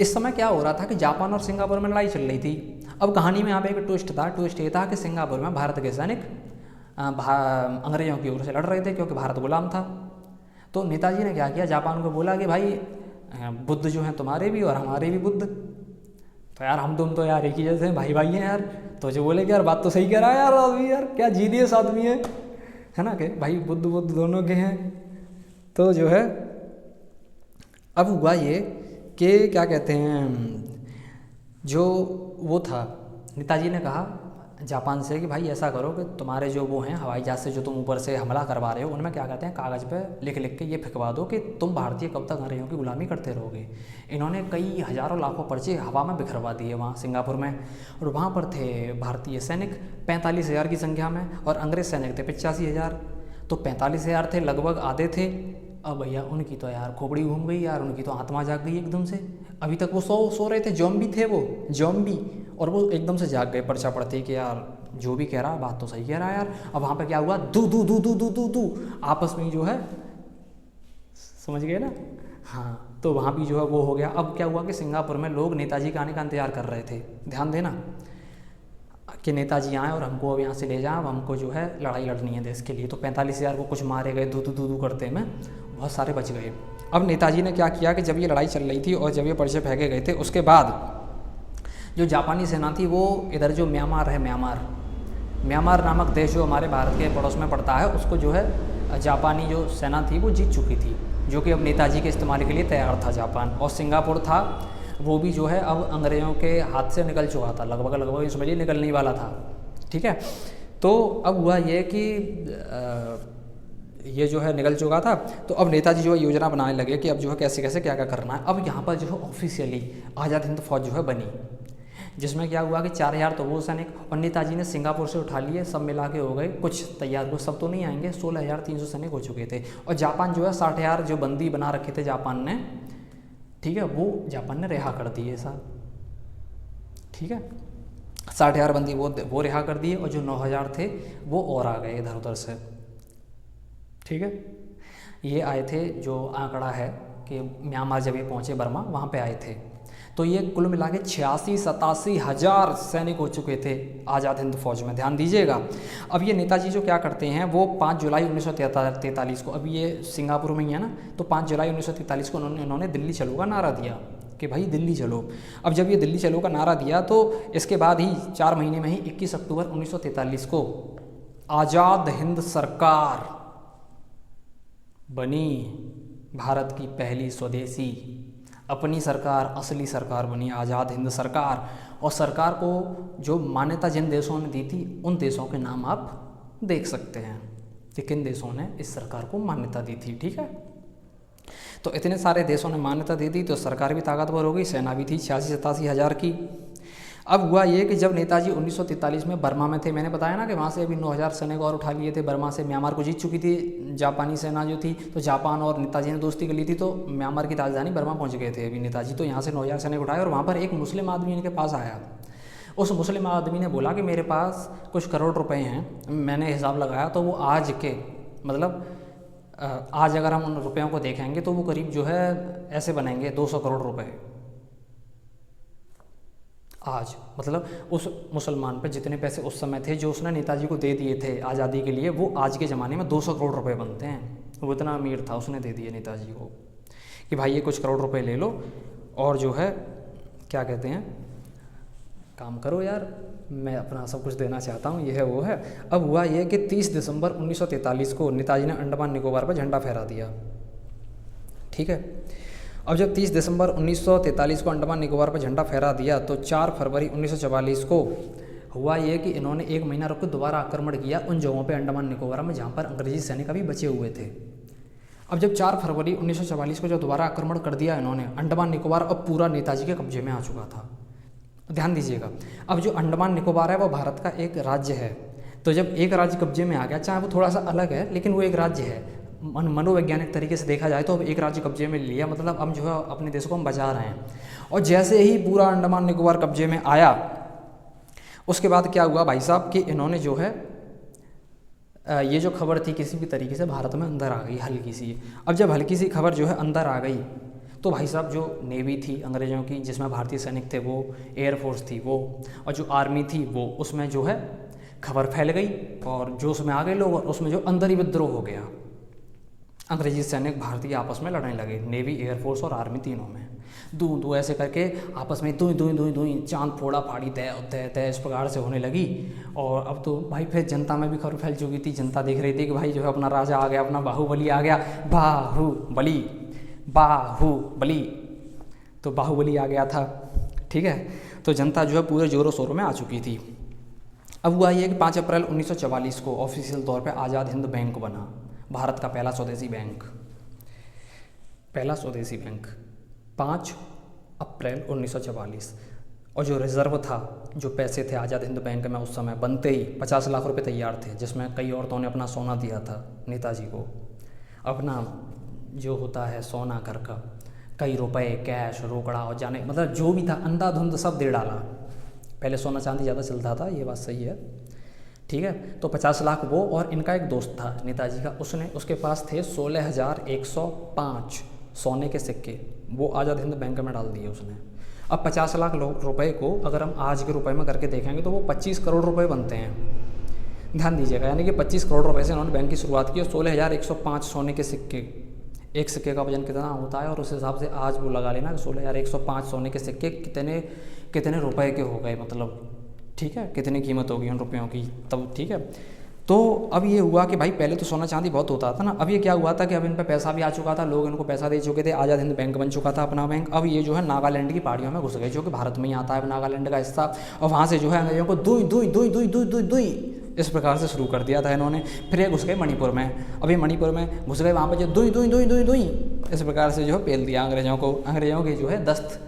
इस समय क्या हो रहा था कि जापान और सिंगापुर में लड़ाई चल रही थी। अब कहानी में यहाँ पे एक ट्विस्ट ये था कि सिंगापुर में भारत के सैनिक अंग्रेजों की ओर से लड़ रहे थे क्योंकि भारत गुलाम था। तो नेताजी ने क्या किया, जापान को बोला कि भाई बुद्ध जो हैं तुम्हारे भी और हमारे भी बुद्ध, तो यार हम तुम तो यार एक ही जैसे हैं, भाई भाई हैं यार। तो जो बोले कि यार बात तो सही कह रहा है यार आदमी, यार क्या जीदियस आदमी है ना, कि भाई बुद्ध दोनों के हैं। तो जो है अब हुआ ये कि क्या कहते हैं, जो वो था नेताजी ने कहा जापान से कि भाई ऐसा करो कि तुम्हारे जो वो हैं हवाई जहाज़ से जो तुम ऊपर से हमला करवा रहे हो, उनमें क्या कहते हैं कागज़ पे लिख के ये फिकवा दो कि तुम भारतीय कब तक अंग्रेजों की गुलामी करते रहोगे। इन्होंने कई हज़ारों लाखों पर्चे हवा में बिखरवा दिए वहाँ सिंगापुर में। और वहाँ पर थे भारतीय सैनिक 45,000 की संख्या में और अंग्रेज़ सैनिक थे 85,000। तो 45,000 थे, लगभग आधे थे। अब भैया उनकी तो यार खोपड़ी घूम गई यार, उनकी तो आत्मा जाग गई एकदम से। अभी तक वो सो रहे थे, जॉम्बी थे वो, जॉम्बी, और वो एकदम से जाग गए पर्चा पढ़ते कि यार जो भी कह रहा है बात तो सही कह रहा है यार। अब वहाँ पे क्या हुआ, दू दू दू दू दू दू दू आपस में जो है, समझ गए ना। हाँ, तो वहाँ भी जो है वो हो गया। अब क्या हुआ कि सिंगापुर में लोग नेताजी के आने का इंतजार कर रहे थे, ध्यान देना, कि नेताजी आए और हमको अब यहाँ से ले जाएं, अब हमको जो है लड़ाई लड़नी है देश के लिए। तो 45,000 को कुछ मारे गए, दू दू दू करते में बहुत सारे बच गए। अब नेताजी ने क्या किया कि जब ये लड़ाई चल रही थी और जब ये पर्चे फेंके गए थे, उसके बाद जो जापानी सेना थी वो इधर जो म्यांमार है, म्यांमार नामक देश जो हमारे भारत के पड़ोस में पड़ता है, उसको जो है जापानी जो सेना थी वो जीत चुकी थी, जो कि अब नेताजी के इस्तेमाल के लिए तैयार था जापान। और सिंगापुर था वो भी जो है अब अंग्रेज़ों के हाथ से निकल चुका था, लगभग इस बजे निकलने वाला था। ठीक है, तो अब हुआ ये कि ये जो है निकल चुका था। तो अब नेताजी जो है योजना बनाने लगे कि अब जो है कैसे कैसे क्या क्या करना है। अब यहाँ पर जो है ऑफिशियली आज़ाद हिंद फौज जो है बनी, जिसमें क्या हुआ कि 4,000 तो वो सैनिक, और नेताजी ने सिंगापुर से उठा लिए, सब मिला के हो गए कुछ तैयार, वो सब तो नहीं आएंगे, 16,300 सैनिक हो चुके थे। और जापान जो है 60,000 जो बंदी बना रखे थे जापान ने, ठीक है, वो जापान ने रिहा कर दिए साहब। ठीक है, 60,000 बंदी वो रिहा कर दिए, और जो 9,000 थे वो और आ गए इधर उधर से। ठीक है, ये आए थे, जो आंकड़ा है कि म्यांमार जब ये पहुँचे बर्मा, वहाँ पे आए थे। तो ये कुल मिला के 86-87 हज़ार सैनिक हो चुके थे आज़ाद हिंद फौज में, ध्यान दीजिएगा। अब ये नेताजी जो क्या करते हैं, वो 5 जुलाई 1943 को, अब ये सिंगापुर में ही है ना, तो 5 जुलाई 1943 को इन्होंने दिल्ली चलो का नारा दिया कि भाई दिल्ली चलो। अब जब ये दिल्ली चलो का नारा दिया तो इसके बाद ही 4 महीने में ही 21 अक्टूबर 1943 को आज़ाद हिंद सरकार बनी, भारत की पहली स्वदेशी अपनी सरकार, असली सरकार बनी आज़ाद हिंद सरकार। और सरकार को जो मान्यता जिन देशों ने दी थी, उन देशों के नाम आप देख सकते हैं कि किन देशों ने इस सरकार को मान्यता दी थी। ठीक है, तो इतने सारे देशों ने मान्यता दी थी, तो सरकार भी ताकतवर हो गई, सेना भी थी 86-87 हज़ार की। अब हुआ ये कि जब नेताजी 1943 में बर्मा में थे, मैंने बताया ना कि वहाँ से अभी 9,000 सैनिक और उठा लिए थे, बर्मा से म्यांमार को जीत चुकी थी जापानी सेना जो थी। तो जापान और नेताजी ने दोस्ती कर ली थी, तो म्यांमार की राजधानी बर्मा पहुँच गए थे अभी नेताजी। तो यहाँ से 9,000 सैनिक उठाए, और वहाँ पर एक मुस्लिम आदमी इनके पास आया। उस मुस्लिम आदमी ने बोला कि मेरे पास कुछ करोड़ रुपए हैं। मैंने हिसाब लगाया तो वो आज के, मतलब आज अगर हम उन रुपयों को देखेंगे तो वो करीब जो है ऐसे बनेंगे 200 करोड़ रुपए आज। मतलब उस मुसलमान पे जितने पैसे उस समय थे जो उसने नेताजी को दे दिए थे आज़ादी के लिए, वो आज के ज़माने में 200 करोड़ रुपए बनते हैं। वो इतना अमीर था, उसने दे दिए नेताजी को कि भाई ये कुछ करोड़ रुपए ले लो और जो है क्या कहते हैं काम करो यार, मैं अपना सब कुछ देना चाहता हूँ, ये है वो है। अब हुआ ये कि 30 दिसंबर 1943 को नेताजी ने अंडमान निकोबार पर झंडा फहरा दिया। ठीक है, अब जब 30 दिसंबर 1943 को अंडमान निकोबार पर झंडा फहरा दिया, तो 4 फरवरी 1944 को हुआ ये कि इन्होंने 1 महीना रुक के दोबारा आक्रमण किया उन जगहों पे अंडमान निकोबार में जहाँ पर अंग्रेजी सैनिक अभी बचे हुए थे। अब जब 4 फरवरी 1944 को जब दोबारा आक्रमण कर दिया इन्होंने, अंडमान निकोबार अब पूरा नेताजी के कब्जे में आ चुका था। ध्यान दीजिएगा, अब जो अंडमान निकोबार है वो भारत का एक राज्य है। तो जब एक राज्य कब्जे में आ गया, चाहे वो थोड़ा सा अलग है लेकिन वो एक राज्य है, मनोवैज्ञानिक तरीके से देखा जाए तो अब एक राज्य कब्जे में लिया, मतलब हम जो है अपने देश को हम बचा रहे हैं। और जैसे ही पूरा अंडमान निकोबार कब्जे में आया, उसके बाद क्या हुआ भाई साहब कि इन्होंने जो है ये जो खबर थी किसी भी तरीके से भारत में अंदर आ गई हल्की सी। अब जब हल्की सी खबर जो है अंदर आ गई तो भाई साहब जो नेवी थी अंग्रेज़ों की, जिसमें भारतीय सैनिक थे वो, एयरफोर्स थी वो, और जो आर्मी थी वो, उसमें जो है खबर फैल गई और जो उसमें आ गए लोग, और उसमें जो अंदर ही विद्रोह हो गया। अंग्रेजी सैनिक भारतीय आपस में लड़ने लगे, नेवी, एयरफोर्स और आर्मी तीनों में, दू दू ऐसे करके आपस में दुई दुई दुई दुई चांद फोड़ा फाड़ी तय तय तय इस प्रकार से होने लगी। और अब तो भाई फिर जनता में भी खबर फैल चुकी थी, जनता देख रही थी कि भाई जो है अपना राजा आ गया, अपना बाहुबली आ गया, बाहुबली बाहुबली, तो बाहुबली आ गया था। ठीक है, तो जनता जो है पूरे जोरों शोरों में आ चुकी थी। अब हुआ ये कि 5 अप्रैल 1944 को ऑफिशियल तौर पे आज़ाद हिंद बैंक बना, भारत का पहला स्वदेशी बैंक, पहला स्वदेशी बैंक 5 अप्रैल 1944। और जो रिज़र्व था, जो पैसे थे आज़ाद हिंद बैंक में उस समय बनते ही 50 लाख रुपए तैयार थे, जिसमें कई औरतों ने अपना सोना दिया था नेताजी को, अपना जो होता है सोना घर का, कई रुपए कैश रोकड़ा और जाने मतलब जो भी था अंधाधुंध सब दे डाला। पहले सोना चांदी ज़्यादा चलता था, ये बात सही है। ठीक है, तो 50 लाख वो, और इनका एक दोस्त था नेताजी का, उसके पास थे 16,105 सोने के सिक्के, वो आज़ाद हिंद बैंक में डाल दिए उसने। अब 50 लाख रुपए को अगर हम आज के रुपए में करके देखेंगे तो वो 25 करोड़ रुपए बनते हैं। ध्यान दीजिएगा, यानी कि 25 करोड़ रुपए से उन्होंने बैंक की शुरुआत की और 16,105 सोने के सिक्के, एक सिक्के का वजन कितना होता है और उस हिसाब से आज वो लगा लेना 16,105 सोने के सिक्के कितने रुपए के हो गए, मतलब ठीक है कितनी कीमत होगी उन रुपयों की तब। ठीक है, तो अब ये हुआ कि भाई पहले तो सोना चांदी बहुत होता था ना, अब ये क्या हुआ था कि अब इन पर पैसा भी आ चुका था, लोग इनको पैसा दे चुके थे, आज़ाद हिंद बैंक बन चुका था अपना बैंक। अब ये जो है नागालैंड की पहाड़ियों में घुस गए, जो कि भारत में ही आता है नागालैंड का हिस्सा, और वहाँ से जो है अंग्रेजों को दुई दुई दुई दुई दुई दुई दुई इस प्रकार से शुरू कर दिया था इन्होंने। फिर ये घुस गए मणिपुर में, अभी मणिपुर में घुस गए, वहाँ पर जो दुई दुई दुई दुई दुई इस प्रकार से जो है पेल दिया अंग्रेजों को, अंग्रेजों की जो है दस्त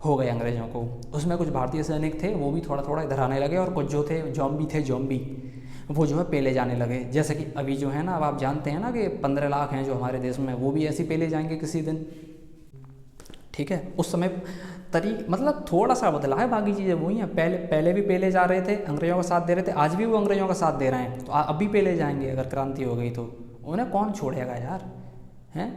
हो गए अंग्रेजों को। उसमें कुछ भारतीय सैनिक थे वो भी थोड़ा थोड़ा इधर आने लगे, और कुछ जो थे जॉम्बी वो जो है पेले जाने लगे। जैसे कि अभी जो है ना, अब आप जानते हैं ना कि 15 लाख हैं जो हमारे देश में, वो भी ऐसे पेले जाएंगे किसी दिन। ठीक है, उस समय मतलब थोड़ा सा बदला है, बाकी चीज़ें वही हैं। पहले भी पेले जा रहे थे, अंग्रेजों का साथ दे रहे थे, आज भी वो अंग्रेजों का साथ दे रहे हैं, तो अब भी पेले जाएंगे अगर क्रांति हो गई तो। उन्हें कौन छोड़ेगा यार, हैं?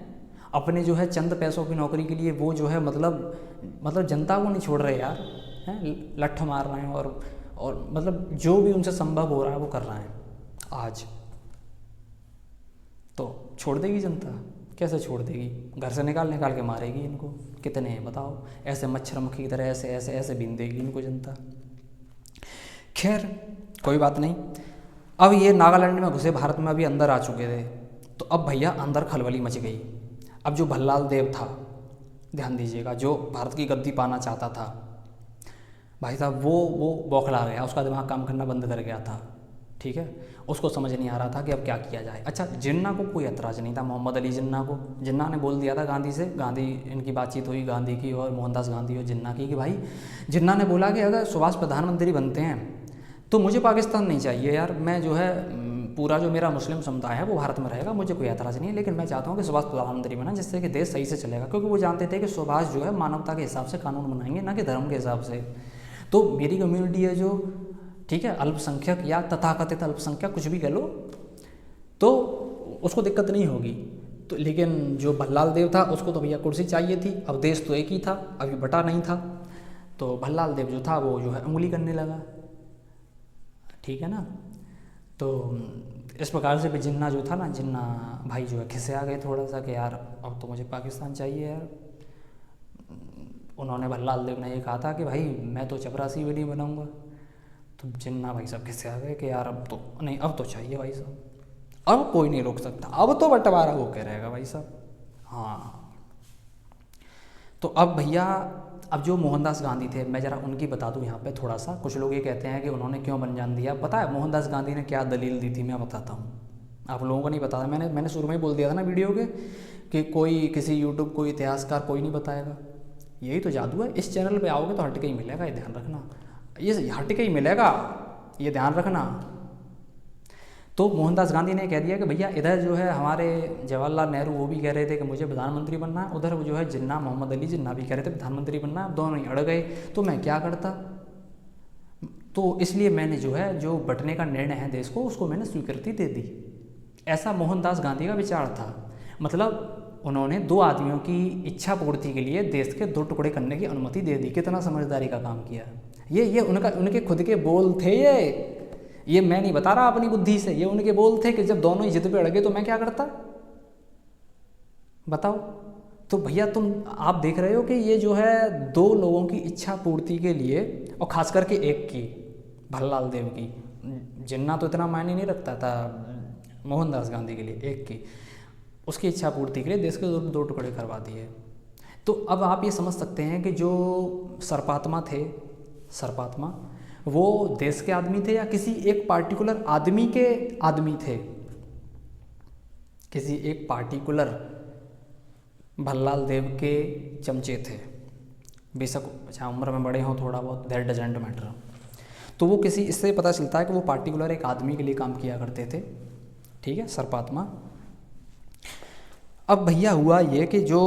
अपने जो है चंद पैसों की नौकरी के लिए वो जो है मतलब जनता को नहीं छोड़ रहे यार, हैं? लठ मार रहे हैं और मतलब जो भी उनसे संभव हो रहा है वो कर रहे हैं आज। तो छोड़ देगी जनता? कैसे छोड़ देगी? घर से निकाल के मारेगी इनको। कितने हैं बताओ, ऐसे मच्छर मक्खी की तरह ऐसे ऐसे ऐसे बीन देगी इनको जनता। खैर कोई बात नहीं। अब ये नागालैंड में घुसे, भारत में अभी अंदर आ चुके थे, तो अब भैया अंदर खलबली मच गई। अब जो भल्लाल देव था, ध्यान दीजिएगा, जो भारत की गद्दी पाना चाहता था भाई साहब, वो बौखला गया, उसका दिमाग काम करना बंद कर गया था। ठीक है, उसको समझ नहीं आ रहा था कि अब क्या किया जाए। अच्छा, जिन्ना को कोई ऐतराज़ नहीं था, मोहम्मद अली जिन्ना को। जिन्ना ने बोल दिया था गांधी से, गांधी इनकी बातचीत हुई गांधी की और मोहनदास गांधी और जिन्ना की, कि भाई जिन्ना ने बोला कि अगर सुभाष प्रधानमंत्री बनते हैं तो मुझे पाकिस्तान नहीं चाहिए यार, मैं जो है पूरा जो मेरा मुस्लिम समुदाय है वो भारत में रहेगा, मुझे कोई ऐतराज़ नहीं है, लेकिन मैं चाहता हूँ कि सुभाष प्रधानमंत्री बना, जिससे कि देश सही से चलेगा। क्योंकि वो जानते थे कि सुभाष जो है मानवता के हिसाब से कानून बनाएंगे, ना कि धर्म के हिसाब से। तो मेरी कम्युनिटी है जो, ठीक है, अल्पसंख्यक या तथाकथित अल्पसंख्यक कुछ भी कह लो, तो उसको दिक्कत नहीं होगी। तो लेकिन जो भल्लाल देव था उसको तो भैया कुर्सी चाहिए थी। अब देश तो एक ही था, अभी बटा नहीं था, तो भल्लाल देव जो था वो जो है उंगली करने लगा। ठीक है ना, तो इस प्रकार से भी जिन्ना जो था ना, जिन्ना भाई जो है खिसे आ गए थोड़ा सा कि यार अब तो मुझे पाकिस्तान चाहिए यार। उन्होंने भल्लाल देव ने ये कहा था कि भाई मैं तो चपरासी भी नहीं बनाऊँगा। तो जिन्ना भाई साहब खिसे आ गए कि यार अब तो नहीं, अब तो चाहिए भाई साहब, अब कोई नहीं रोक सकता, अब तो बंटवारा हो के रहेगा भाई साहब। हाँ, तो अब भैया, अब जो मोहनदास गांधी थे, मैं ज़रा उनकी बता दूं यहाँ पे थोड़ा सा। कुछ लोग ये कहते हैं कि उन्होंने क्यों बलिदान दिया। पता है मोहनदास गांधी ने क्या दलील दी थी? मैं बताता हूँ, आप लोगों को नहीं पता था। मैंने शुरू में ही बोल दिया था ना वीडियो के कि कोई किसी यूट्यूब कोई इतिहासकार कोई नहीं बताएगा। यही तो जादू है। इस चैनल पे आओगे तो हट के ही मिलेगा, ये ध्यान रखना, ये हट के ही मिलेगा, ये ध्यान रखना। तो मोहनदास गांधी ने कह दिया कि भैया इधर जो है हमारे जवाहरलाल नेहरू वो भी कह रहे थे कि मुझे प्रधानमंत्री बनना है, उधर जो है जिन्ना मोहम्मद अली जिन्ना भी कह रहे थे प्रधानमंत्री बनना है, दोनों ही अड़ गए, तो मैं क्या करता। तो इसलिए मैंने जो है जो बंटने का निर्णय है देश को, उसको मैंने स्वीकृति दे दी। ऐसा मोहनदास गांधी का विचार था। मतलब उन्होंने दो आदमियों की इच्छा पूर्ति के लिए देश के दो टुकड़े करने की अनुमति दे दी। कितना समझदारी का काम किया। ये उनके खुद के बोल थे, ये मैं नहीं बता रहा अपनी बुद्धि से, ये उनके बोल थे कि जब दोनों ही जिद पे अड़ गए तो मैं क्या करता, बताओ। तो भैया आप देख रहे हो कि ये जो है दो लोगों की इच्छा पूर्ति के लिए, और खास करके एक की, भल्लाल देव की, जिन्ना तो इतना मायने नहीं रखता था मोहनदास गांधी के लिए, एक की, उसकी इच्छा पूर्ति के लिए देश के दो टुकड़े करवा दिए। तो अब आप ये समझ सकते हैं कि जो सर्पात्मा थे, सर्पात्मा वो देश के आदमी थे या किसी एक पार्टिकुलर आदमी के आदमी थे, किसी एक पार्टिकुलर भल्लाल देव के चमचे थे। बेशक अच्छा उम्र में बड़े हों थोड़ा बहुत, दैट डजंट मैटर। तो वो किसी, इससे पता चलता है कि वो पार्टिकुलर एक आदमी के लिए काम किया करते थे, ठीक है, सर्पात्मा। अब भैया हुआ ये कि जो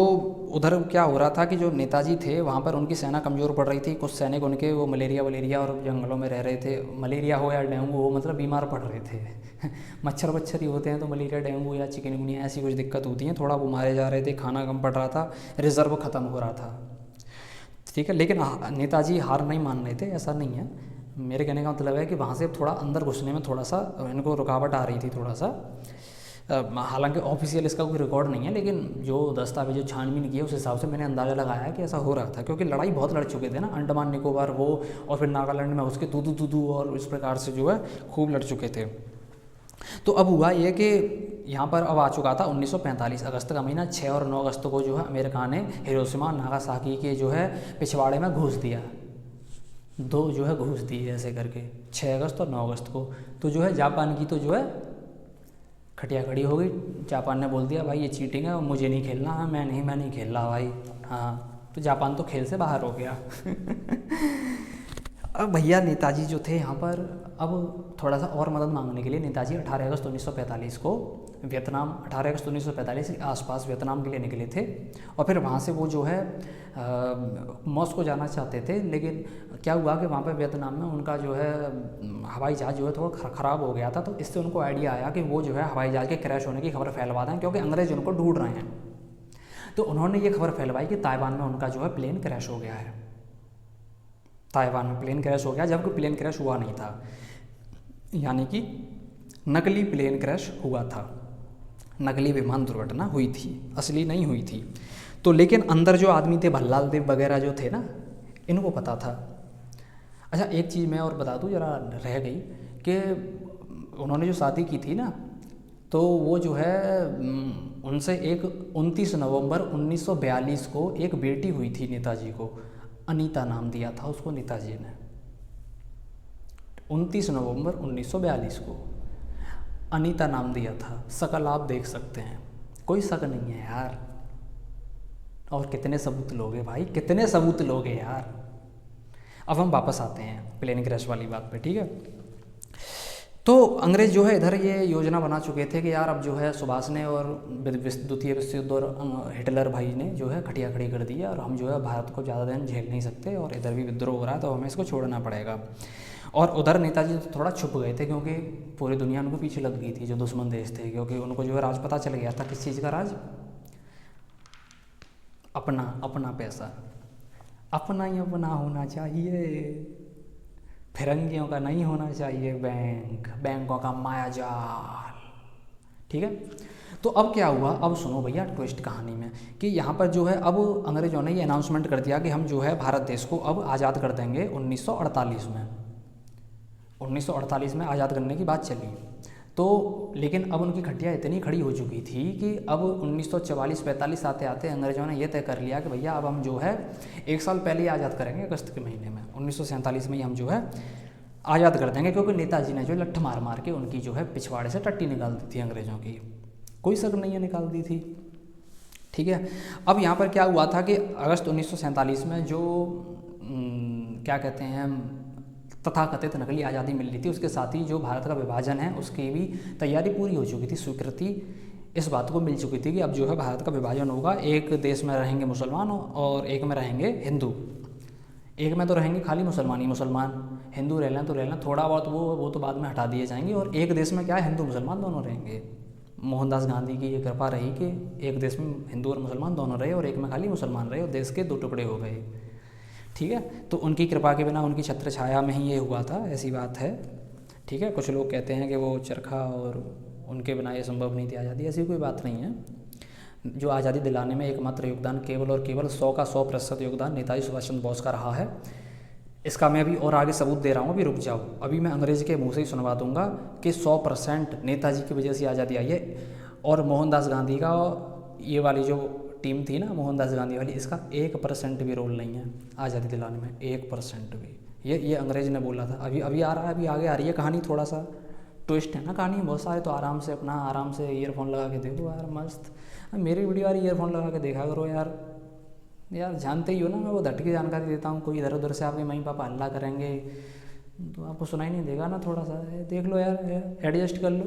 उधर क्या हो रहा था कि जो नेताजी थे वहाँ पर उनकी सेना कमज़ोर पड़ रही थी, कुछ सैनिक उनके वो मलेरिया और जंगलों में रह रहे थे, मलेरिया हो या डेंगू हो, मतलब बीमार पड़ रहे थे मच्छर ही होते हैं तो मलेरिया, डेंगू या चिकनगुनिया ऐसी कुछ दिक्कत होती हैं, थोड़ा वो मारे जा रहे थे, खाना कम पड़ रहा था, रिजर्व ख़त्म हो रहा था, ठीक है। लेकिन नेताजी हार नहीं मान रहे थे, ऐसा नहीं है। मेरे कहने का मतलब है कि वहाँ से थोड़ा अंदर घुसने में थोड़ा सा इनको रुकावट आ रही थी, थोड़ा सा। हालांकि ऑफिशियल इसका कोई रिकॉर्ड नहीं है, लेकिन जो दस्तावेज छानबीन किए उस हिसाब से मैंने अंदाज़ा लगाया कि ऐसा हो रहा था, क्योंकि लड़ाई बहुत लड़ चुके थे ना, अंडमान निकोबार वो, और फिर नागालैंड में उसके दूदू और इस प्रकार से जो है खूब लड़ चुके थे। तो अब हुआ ये कि यहाँ पर अब आ चुका था 1945 अगस्त का महीना, 6 और 9 अगस्त को जो है अमेरिका ने हिरोशिमा नागासाकी के जो है पिछवाड़े में घुस दिया, दो जो है घुस दिए ऐसे करके, 6 अगस्त और 9 अगस्त को। तो जो है जापान की तो जो है खटिया खड़ी हो गई, जापान ने बोल दिया भाई ये चीटिंग है, मुझे नहीं खेलना है, मैं नहीं खेल रहा भाई, हाँ। तो जापान तो खेल से बाहर हो गया अब भैया नेताजी जो थे यहाँ पर, अब थोड़ा सा और मदद मांगने के लिए नेताजी 18 अगस्त 1945 को वियतनाम, 18 अगस्त 1945 के आसपास वियतनाम के लिए निकले थे, और फिर वहाँ से वो जो है मॉस्को जाना चाहते थे। लेकिन क्या हुआ कि वहाँ पे वियतनाम में उनका जो है हवाई जहाज़ जो है थोड़ा ख़राब हो गया था, तो इससे उनको आइडिया आया कि वो जो है हवाई जहाज़ के क्रैश होने की खबर फैलवा दें, क्योंकि अंग्रेज उनको ढूंढ रहे हैं। तो उन्होंने ये खबर फैलवाई कि ताइवान में उनका जो है प्लेन क्रैश हो गया है, ताइवान में प्लेन क्रैश हो गया, जबकि प्लेन क्रैश हुआ नहीं था, यानी कि नकली प्लेन क्रैश हुआ था, नकली विमान दुर्घटना हुई थी, असली नहीं हुई थी। तो लेकिन अंदर जो आदमी थे भल्लाल देव वगैरह जो थे ना, इनको पता था। अच्छा एक चीज़ मैं और बता दूँ, जरा रह गई, कि उन्होंने जो शादी की थी ना, तो वो जो है उनसे एक 29 नवंबर 1942 को एक बेटी हुई थी नेताजी को, अनीता नाम दिया था उसको नेताजी ने, 29 नवंबर 1942 को अनीता नाम दिया था। शकल आप देख सकते हैं, कोई शक नहीं है यार। और कितने सबूत लोगे भाई, कितने सबूत लोगे यार। अब हम वापस आते हैं प्लेन क्रैश वाली बात पे, ठीक है। तो अंग्रेज जो है इधर ये योजना बना चुके थे कि यार अब जो है सुभाष ने और द्वितीय विश्व युद्ध और हिटलर भाई ने जो है खटिया खड़ी कर दी है, और हम जो है भारत को ज़्यादा दिन झेल नहीं सकते, और इधर भी विद्रोह हो रहा है, तो हमें इसको छोड़ना पड़ेगा। और उधर नेताजी तो थोड़ा छुप गए थे, क्योंकि पूरी दुनिया उनको पीछे लग गई थी, जो दुश्मन देश थे, क्योंकि उनको जो है राज पता चल गया था। किस चीज़ का राज? अपना पैसा, अपना ही अपना होना चाहिए, फिरंगियों का नहीं होना चाहिए, बैंकों का मायाजाल, ठीक है। तो अब क्या हुआ, अब सुनो भैया ट्विस्ट कहानी में, कि यहाँ पर जो है अब अंग्रेजों ने ये अनाउंसमेंट कर दिया कि हम जो है भारत देश को अब आज़ाद कर देंगे 1948 में। 1948 में आज़ाद करने की बात चली, तो लेकिन अब उनकी खटिया इतनी खड़ी हो चुकी थी कि अब 1944-45 आते आते अंग्रेजों ने यह तय कर लिया कि भैया अब हम जो है 1 साल पहले ही आज़ाद करेंगे, अगस्त के महीने में 1947 में ही हम जो है आज़ाद कर देंगे, क्योंकि नेताजी ने जो लठ मार मार के उनकी जो है पिछवाड़े से टट्टी निकाल दी थी अंग्रेज़ों की, कोई शक नहीं है निकाल दी थी। ठीक है। अब यहाँ पर क्या हुआ था कि अगस्त 1947 में जो क्या कहते हैं तथाकथित नकली आज़ादी मिल रही थी, उसके साथ ही जो भारत का विभाजन है उसकी भी तैयारी पूरी हो चुकी थी, स्वीकृति इस बात को मिल चुकी थी कि अब जो है भारत का विभाजन होगा, एक देश में रहेंगे मुसलमान और एक में रहेंगे हिंदू। एक में तो रहेंगे खाली मुसलमान ही मुसलमान, हिंदू रह लें थोड़ा बहुत वो तो बाद में हटा दिए जाएंगे, और एक देश में क्या है हिंदू मुसलमान दोनों रहेंगे। मोहनदास गांधी की ये कृपा रही कि एक देश में हिंदू और मुसलमान दोनों रहे और एक में खाली मुसलमान रहे और देश के 2 टुकड़े हो गए। ठीक है, तो उनकी कृपा के बिना, उनकी छत्र छाया में ही ये हुआ था, ऐसी बात है। ठीक है, कुछ लोग कहते हैं कि वो चरखा और उनके बिना ये संभव नहीं थी आज़ादी, ऐसी कोई बात नहीं है। जो आज़ादी दिलाने में एकमात्र योगदान केवल और केवल 100 का 100% योगदान नेताजी सुभाष चंद्र बोस का रहा है। इसका मैं अभी और आगे सबूत दे रहा हूँ, अभी रुक जाओ, अभी मैं अंग्रेज़ के मुँह से ही सुनवा दूंगा कि 100% नेताजी की वजह से आज़ादी आई है। और मोहनदास गांधी का ये वाली जो टीम थी ना मोहनदास गांधी वाली, इसका 1% भी रोल नहीं है आज़ादी दिलाने में, 1% भी। ये अंग्रेज़ ने बोला था। अभी आ रहा है, अभी आगे आ रही है कहानी, थोड़ा सा ट्विस्ट है ना कहानी बहुत सारे, तो आराम से ईयरफोन लगा के देखो यार, मस्त। मेरी वीडियो वाली ईयरफोन लगा के देखा करो यार जानते ही हो ना, मैं वो धट की जानकारी देता हूँ, कोई इधर उधर से आपके मम्मी पापा हल्ला करेंगे तो आपको सुनाई नहीं देगा ना, थोड़ा सा देख लो यार, एडजस्ट कर लो।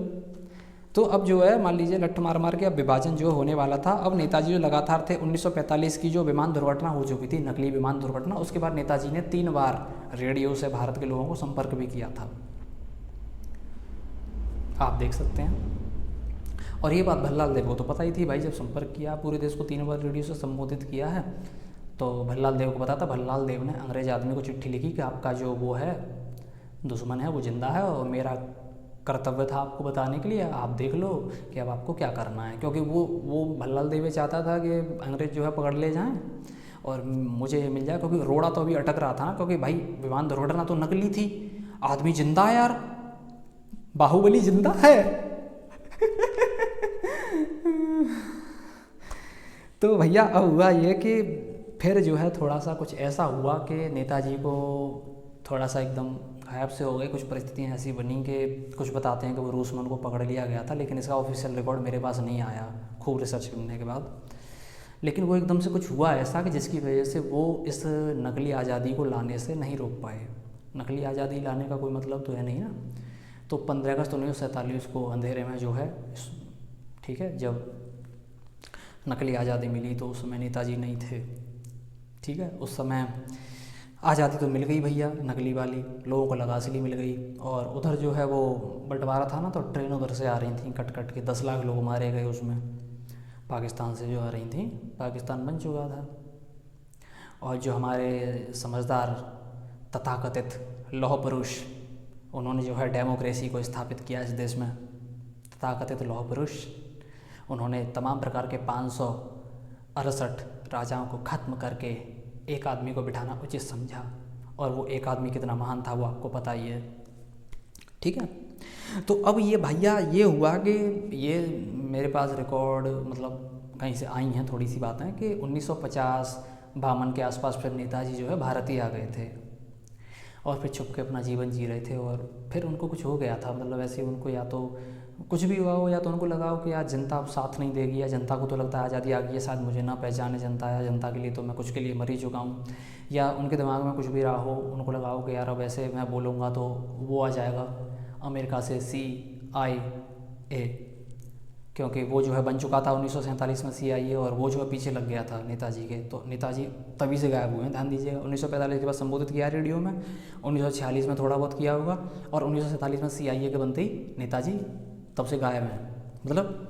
तो अब जो है मान लीजिए लठ मार मार के अब विभाजन जो होने वाला था। अब नेताजी जो लगातार थे, 1945 की जो विमान दुर्घटना हो चुकी थी, नकली विमान दुर्घटना, उसके बाद नेताजी ने 3 बार रेडियो से भारत के लोगों को संपर्क भी किया था, आप देख सकते हैं। और ये बात भल्लाल देव को तो पता ही थी भाई, जब संपर्क किया पूरे देश को 3 बार रेडियो से संबोधित किया है, तो भल्लाल देव को पता था। भल्लाल देव ने अंग्रेज आदमी को चिट्ठी लिखी कि आपका जो वो है दुश्मन है वो जिंदा है और मेरा कर्तव्य था आपको बताने के लिए, आप देख लो कि अब आपको क्या करना है। क्योंकि वो भल्लाल देव चाहता था कि अंग्रेज जो है पकड़ ले जाएं और मुझे मिल जाए, क्योंकि रोड़ा तो अभी अटक रहा था ना, क्योंकि भाई विमान दुर्घटना तो नकली थी, आदमी जिंदा है यार, बाहुबली जिंदा है। तो भैया अब हुआ ये कि फिर जो है थोड़ा सा कुछ ऐसा हुआ कि नेताजी को थोड़ा सा एकदम गायब से हो गए, कुछ परिस्थितियाँ ऐसी बनी कि कुछ बताते हैं कि वो रूस में उनको पकड़ लिया गया था, लेकिन इसका ऑफिशियल रिकॉर्ड मेरे पास नहीं आया खूब रिसर्च करने के बाद। लेकिन वो एकदम से कुछ हुआ ऐसा कि जिसकी वजह से वो इस नकली आज़ादी को लाने से नहीं रोक पाए। नकली आज़ादी लाने का कोई मतलब तो है नहीं ना। तो 15 अगस्त 1947 को अंधेरे में जो है, ठीक है, जब नकली आज़ादी मिली तो उस समय नेताजी नहीं थे। ठीक है, उस समय आज़ादी तो मिल गई भैया, नकली वाली लोगों को लगा असली मिल गई। और उधर जो है वो बंटवारा था ना, तो ट्रेन उधर से आ रही थी कट कट के, 10 लाख लोग मारे गए उसमें, पाकिस्तान से जो आ रही थी। पाकिस्तान बन चुका था और जो हमारे समझदार तथाकथित लौह पुरुष, उन्होंने जो है डेमोक्रेसी को स्थापित किया इस देश में। तथाकथित लौह पुरुष, उन्होंने तमाम प्रकार के 568 राजाओं को ख़त्म करके एक आदमी को बिठाना उचित समझा, और वो एक आदमी कितना महान था वो आपको पता ही है। ठीक है, तो अब ये भैया ये हुआ कि ये मेरे पास रिकॉर्ड मतलब कहीं से आई हैं थोड़ी सी बातें कि 1950-52 के आसपास फिर नेताजी जो है भारत ही आ गए थे और फिर छुप के अपना जीवन जी रहे थे। और फिर उनको कुछ हो गया था, मतलब ऐसे उनको या तो कुछ भी हुआ हो, या तो उनको लगा हो कि यार जनता अब साथ नहीं देगी, या जनता को तो लगता है आज़ादी आ गई है, शायद मुझे ना पहचाने जनता, या जनता के लिए तो मैं कुछ के लिए मर ही चुका हूँ, या उनके दिमाग में कुछ भी रहा हो, उनको लगा हो कि यार अब ऐसे मैं बोलूँगा तो वो आ जाएगा अमेरिका से CIA, क्योंकि वो जो है बन चुका था 1947 में CIA, और वो जो है पीछे लग गया था नेताजी के। तो नेताजी तभी से गायब हुए हैं, ध्यान दीजिएगा। 1945 के बाद संबोधित किया रेडियो में, 1946 में थोड़ा बहुत किया होगा, और 1947 में CIA के बनते ही नेताजी तब से गायब हैं, मतलब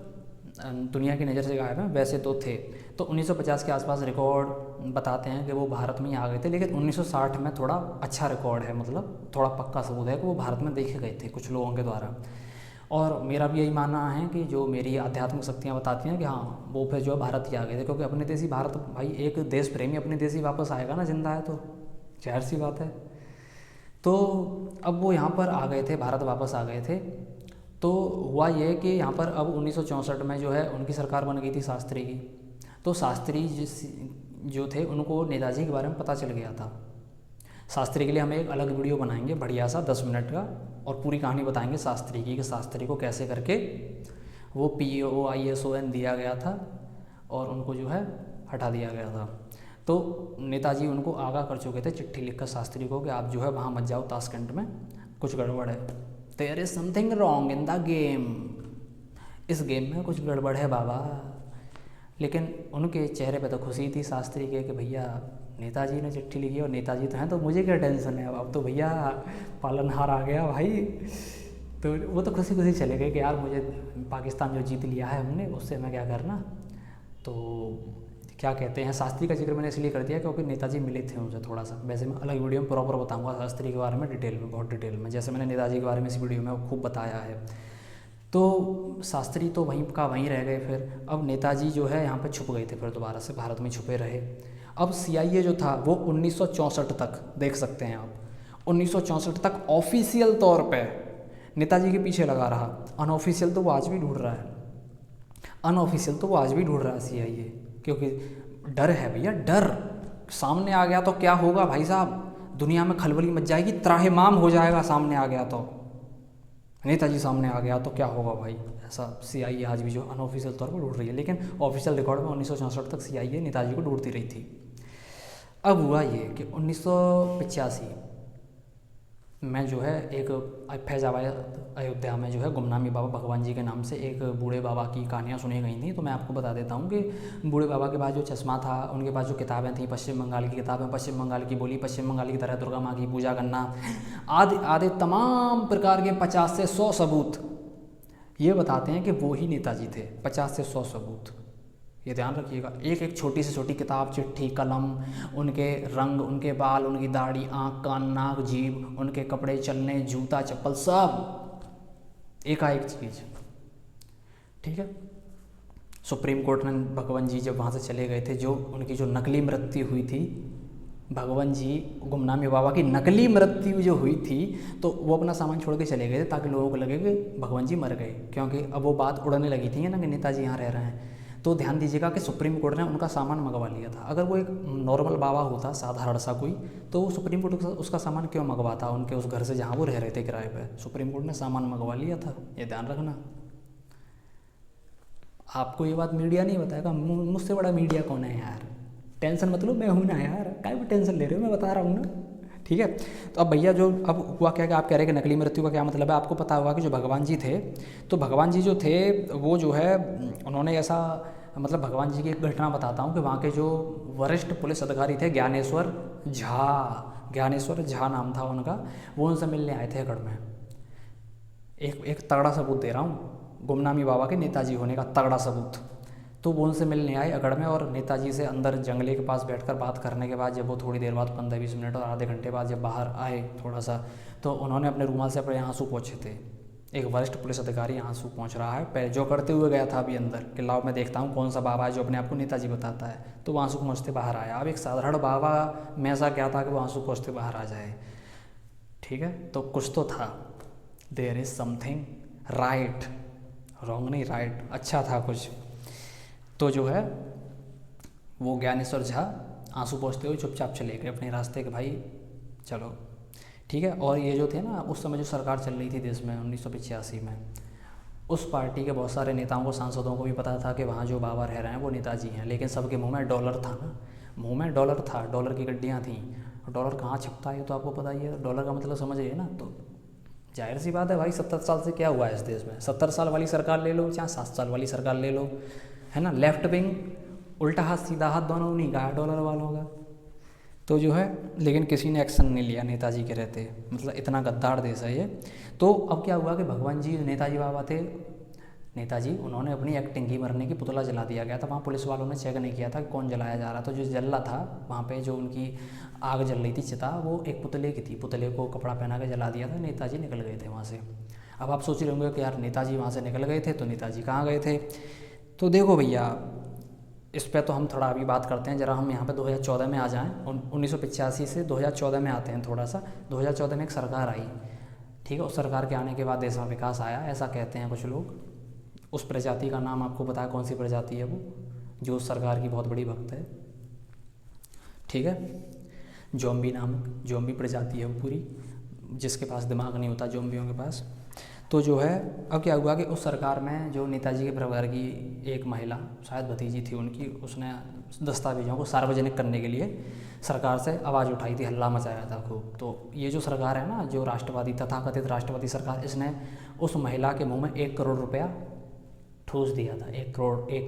दुनिया की नज़र से गायब हैं। वैसे तो थे, तो 1950 के आसपास रिकॉर्ड बताते हैं कि वो भारत में ही आ गए थे, लेकिन 1960 में थोड़ा अच्छा रिकॉर्ड है, मतलब थोड़ा पक्का सबूत है कि वो भारत में देखे गए थे कुछ लोगों के द्वारा। और मेरा भी यही मानना है कि जो मेरी आध्यात्मिक शक्तियाँ बताती हैं कि हाँ वो फिर जो है भारत ही आ गए थे, क्योंकि अपने देश ही भारत, भाई एक देश प्रेमी अपने देश ही वापस आएगा ना जिंदा है, तो जाहिर सी बात है। तो अब वो यहाँ पर आ गए थे, भारत वापस आ गए थे। तो हुआ ये कि यहाँ पर अब 1964 में जो है उनकी सरकार बन गई थी शास्त्री की। तो शास्त्री जो थे उनको नेताजी के बारे में पता चल गया था। शास्त्री के लिए हम एक अलग वीडियो बनाएंगे बढ़िया सा 10 मिनट का, और पूरी कहानी बताएंगे शास्त्री की, कि शास्त्री को कैसे करके वो POISON दिया गया था और उनको जो है हटा दिया गया था। तो नेताजी उनको आगाह कर चुके थे चिट्ठी लिखकर शास्त्री को कि आप जो है वहाँ मत जाओ, ताशकंद में कुछ गड़बड़ है, there is something wrong in the game, इस गेम में कुछ गड़बड़ है बाबा। लेकिन उनके चेहरे पे तो खुशी थी शास्त्री के कि भैया नेताजी ने चिट्ठी लिखी और नेताजी तो हैं, तो मुझे क्या टेंशन है, अब तो भैया पालनहार आ गया भाई। तो वो तो खुशी खुशी चले गए कि यार मुझे पाकिस्तान जो जीत लिया है हमने, उससे मैं क्या करना। तो क्या कहते हैं, शास्त्री का जिक्र मैंने इसलिए कर दिया क्योंकि नेताजी मिले थे उनसे थोड़ा सा। वैसे मैं अलग वीडियो में प्रॉपर बताऊंगा शास्त्री के बारे में डिटेल में, बहुत डिटेल में, जैसे मैंने नेताजी के बारे में इस वीडियो में खूब बताया है। तो शास्त्री तो वहीं का वहीं रह गए। फिर अब नेताजी जो है यहाँ पे छुप गए थे, फिर दोबारा से भारत में छुपे रहे। अब CIA जो था वो 1964 तक देख सकते हैं आप, 1964 तक ऑफिशियल तौर पे नेताजी के पीछे लगा रहा। अनऑफिशियल तो वो आज भी ढूंढ रहा है, अनऑफिशियल तो वो आज भी ढूंढ रहा है CIA, क्योंकि डर है भैया, डर। सामने आ गया तो क्या होगा भाई साहब, दुनिया में खलबली मच जाएगी, त्राहिमाम हो जाएगा सामने आ गया तो। नेताजी सामने आ गया तो क्या होगा भाई, ऐसा CIA आज भी जो अनऑफिशियल तौर पर ढूंढ रही है, लेकिन ऑफिशियल रिकॉर्ड में 1964 तक CIA नेताजी को ढूंढती रही थी। अब हुआ ये कि 1985 में जो है एक फैजाबाद अयोध्या में जो है गुमनामी बाबा भगवान जी के नाम से एक बूढ़े बाबा की कहानियाँ सुनी गई थी। तो मैं आपको बता देता हूँ कि बूढ़े बाबा के पास जो चश्मा था, उनके पास जो किताबें थी, पश्चिम बंगाल की किताबें, पश्चिम बंगाल की बोली, पश्चिम बंगाल की तरह दुर्गा माँ की पूजा करना, आदि आदि तमाम प्रकार के 50 से 100 सबूत ये बताते हैं कि वो ही नेताजी थे। 50 से 100 सबूत, ये ध्यान रखिएगा। एक एक छोटी से छोटी किताब, चिट्ठी, कलम, उनके रंग, उनके बाल, उनकी दाढ़ी, आँख, कान, नाक, जीभ, उनके कपड़े, चलने, जूता, चप्पल, सब एकाएक चीज़। ठीक है। सुप्रीम कोर्ट ने भगवान जी जब वहाँ से चले गए थे, जो उनकी जो नकली मृत्यु हुई थी, भगवान जी गुमनामी बाबा की नकली मृत्यु जो हुई थी, तो वो अपना सामान छोड़ के चले गए थे ताकि लोगों को लगे कि भगवान जी मर गए, क्योंकि अब वो बात उड़ने लगी थी ना कि नेताजी यहाँ रह रहे हैं। तो ध्यान दीजिएगा कि सुप्रीम कोर्ट ने उनका सामान मंगवा लिया था। अगर वो एक नॉर्मल बाबा होता, साधारण सा कोई, तो वो सुप्रीम कोर्ट उसका सामान क्यों मंगवाता उनके उस घर से जहाँ वो रह रहे थे किराए पे। सुप्रीम कोर्ट ने सामान मंगवा लिया था, ये ध्यान रखना। आपको ये बात मीडिया नहीं बताएगा, मुझसे बड़ा मीडिया कौन है यार, टेंशन मत लो, मैं हूँ ना यार, काय भी टेंशन ले रहे हो, मैं बता रहा हूँ ना। ठीक है। तो अब भैया जो अब हुआ क्या कि आप कह रहे हैं कि नकली मृत्यु का क्या मतलब है, आपको पता होगा कि जो भगवान जी थे, तो भगवान जी जो थे वो जो है उन्होंने ऐसा, मतलब भगवान जी की एक घटना बताता हूँ कि वहाँ के जो वरिष्ठ पुलिस अधिकारी थे, ज्ञानेश्वर झा नाम था उनका, वो उनसे मिलने आए थे गढ़ में। एक तगड़ा सबूत दे रहा हूँ, गुमनामी बाबा के नेताजी होने का तगड़ा सबूत। तो वो उनसे मिलने आए अगड़ में, और नेताजी से अंदर जंगले के पास बैठकर बात करने के बाद जब वो थोड़ी देर बाद 15-20 मिनट और आधे घंटे बाद जब बाहर आए थोड़ा सा, तो उन्होंने अपने रूमाल से अपने आंसू पोंछे थे। एक वरिष्ठ पुलिस अधिकारी आंसू पोंछ रहा है, पहले जो करते हुए गया था अभी अंदर कि लाओ मैं देखता हूँ कौन सा बाबा है जो अपने आप को नेताजी बताता है, तो वो आंसू पोंछते बाहर आया। अब एक साधारण बाबा में ऐसा क्या था कि वो आंसू पोंछते बाहर आ जाए। ठीक है। तो कुछ तो था, there is something right, wrong नहीं, राइट, अच्छा था कुछ। तो जो है वो ज्ञानेश्वर झा आंसू पोंछते हुए चुपचाप चले गए अपने रास्ते के, भाई चलो ठीक है। और ये जो थे ना, उस समय जो सरकार चल रही थी देश में 1985 में, उस पार्टी के बहुत सारे नेताओं को, सांसदों को भी पता था कि वहाँ जो बाबा रह रहे हैं वो नेताजी हैं, लेकिन सबके मुंह में डॉलर था ना, मुंह में डॉलर था, डॉलर की गड्डियाँ थीं। डॉलर कहाँ छपता है तो आपको पता ही है, डॉलर का मतलब समझिए ना। तो जाहिर सी बात है भाई, 70 साल से क्या हुआ है इस देश में, 70 साल वाली सरकार ले लो चाहे 7 साल वाली सरकार ले लो, है ना, लेफ्ट विंग, उल्टा हाथ सीधा हाथ दोनों उन्हीं का है डॉलर वालों का। तो जो है, लेकिन किसी ने एक्शन नहीं लिया नेताजी के रहते, मतलब इतना गद्दार देश है ये। तो अब क्या हुआ कि भगवान जी नेताजी बाबा थे, नेताजी उन्होंने अपनी एक्टिंग की, मरने की पुतला जला दिया गया था। वहाँ पुलिस वालों ने चेक नहीं किया था कि कौन जलाया जा रहा था। जो जल रहा था वहाँ पे, जो उनकी आग जल रही थी चिता, वो एक पुतले की थी, पुतले को कपड़ा पहना के जला दिया था। नेताजी निकल गए थे वहाँ से। अब आप सोच रहे होंगे कि यार नेताजी वहाँ से निकल गए थे तो नेताजी कहाँ गए थे। तो देखो भैया, इस पर तो हम थोड़ा अभी बात करते हैं, ज़रा हम यहाँ पे 2014 में आ जाएं। 1985 से 2014 में आते हैं थोड़ा सा। 2014 में एक सरकार आई, ठीक है। उस सरकार के आने के बाद देश में विकास आया, ऐसा कहते हैं कुछ लोग। उस प्रजाति का नाम आपको पता है कौन सी प्रजाति है वो, जो उस सरकार की बहुत बड़ी भक्त है, ठीक है। जोम्बी नामक, जोम्बी प्रजाति है वो पूरी, जिसके पास दिमाग नहीं होता जोम्बियों के पास। तो जो है अब क्या हुआ कि उस सरकार में जो नेताजी के परिवार की एक महिला, शायद भतीजी थी उनकी, उसने दस्तावेजों को सार्वजनिक करने के लिए सरकार से आवाज़ उठाई थी, हल्ला मचाया था खूब। तो ये जो सरकार है ना, जो राष्ट्रवादी तथाकथित राष्ट्रवादी सरकार, इसने उस महिला के मुंह में 1 करोड़ रुपया ठूस दिया था। 1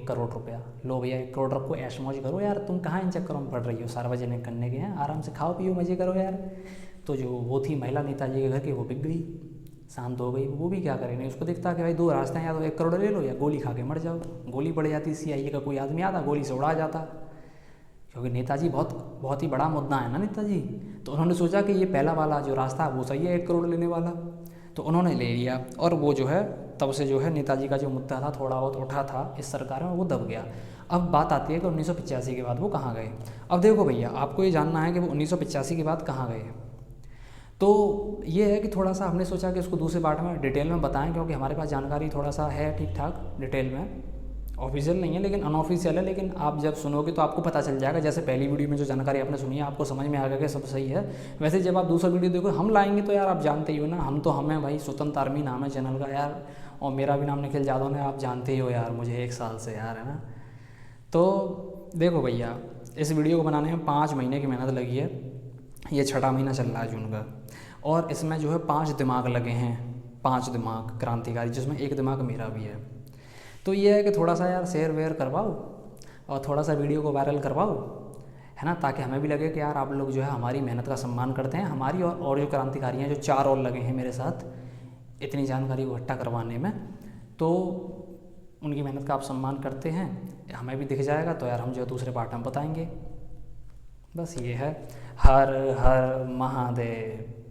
करोड़ रुपया, लो भैया 1 करोड़ रखो, ऐश मौज करो यार, तुम कहाँ इन चक्करों में पड़ रही हो, सार्वजनिक करने के हैं, आराम से खाओ पियो मज़े करो यार। तो जो वो थी महिला नेताजी के घर की, वो बिक गई, शांत हो गई। वो भी क्या करे, नहीं उसको दिखता कि भाई 2 रास्ते हैं, या तो 1 करोड़ ले लो या गोली खा के मर जाओ। गोली पड़ जाती, CIA का कोई आदमी आता, गोली से उड़ा जाता, क्योंकि नेताजी बहुत ही बड़ा मुद्दा है ना नेताजी। तो उन्होंने सोचा कि ये पहला वाला जो रास्ता वो सही है, 1 करोड़ लेने वाला, तो उन्होंने ले लिया। और वो जो है तब से जो है नेताजी का जो मुद्दा था थोड़ा बहुत उठा था इस सरकार में, वो दब गया। अब बात आती है कि 1985 के बाद वो कहाँ गए। अब देखो भैया, आपको ये जानना है कि वो 1985 के बाद कहाँ गए। तो ये है कि थोड़ा सा हमने सोचा कि इसको दूसरे पार्ट में डिटेल में बताएं, क्योंकि हमारे पास जानकारी थोड़ा सा है ठीक ठाक डिटेल में, ऑफिशियल नहीं है लेकिन अनऑफिशियल है, लेकिन आप जब सुनोगे तो आपको पता चल जाएगा। जैसे पहली वीडियो में जो जानकारी आपने सुनी है आपको समझ में आ गया कि सब सही है, वैसे जब आप दूसरा वीडियो देखो हम लाएंगे तो यार आप जानते ही हो ना, हमें भाई स्वतंत्र आर्मी नाम है चैनल का यार, और मेरा भी नाम निखिल यादव है, आप जानते ही हो यार मुझे 1 साल से यार, है ना। तो देखो भैया, इस वीडियो को बनाने में 5 महीने की मेहनत लगी है, ये 6ठा महीना चल रहा है जून का, और इसमें जो है 5 दिमाग लगे हैं, 5 दिमाग क्रांतिकारी, जिसमें 1 दिमाग मेरा भी है। तो ये है कि थोड़ा सा यार शेयर वेयर करवाओ और थोड़ा सा वीडियो को वायरल करवाओ, है ना, ताकि हमें भी लगे कि यार आप लोग जो है हमारी मेहनत का सम्मान करते हैं, हमारी और जो क्रांतिकारी हैं, जो 4 और लगे हैं मेरे साथ इतनी जानकारी को इकट्ठा करवाने में, तो उनकी मेहनत का आप सम्मान करते हैं, हमें भी दिख जाएगा। तो यार हम जो है दूसरे पार्ट में बताएंगे। बस ये है। हर हर महादेव।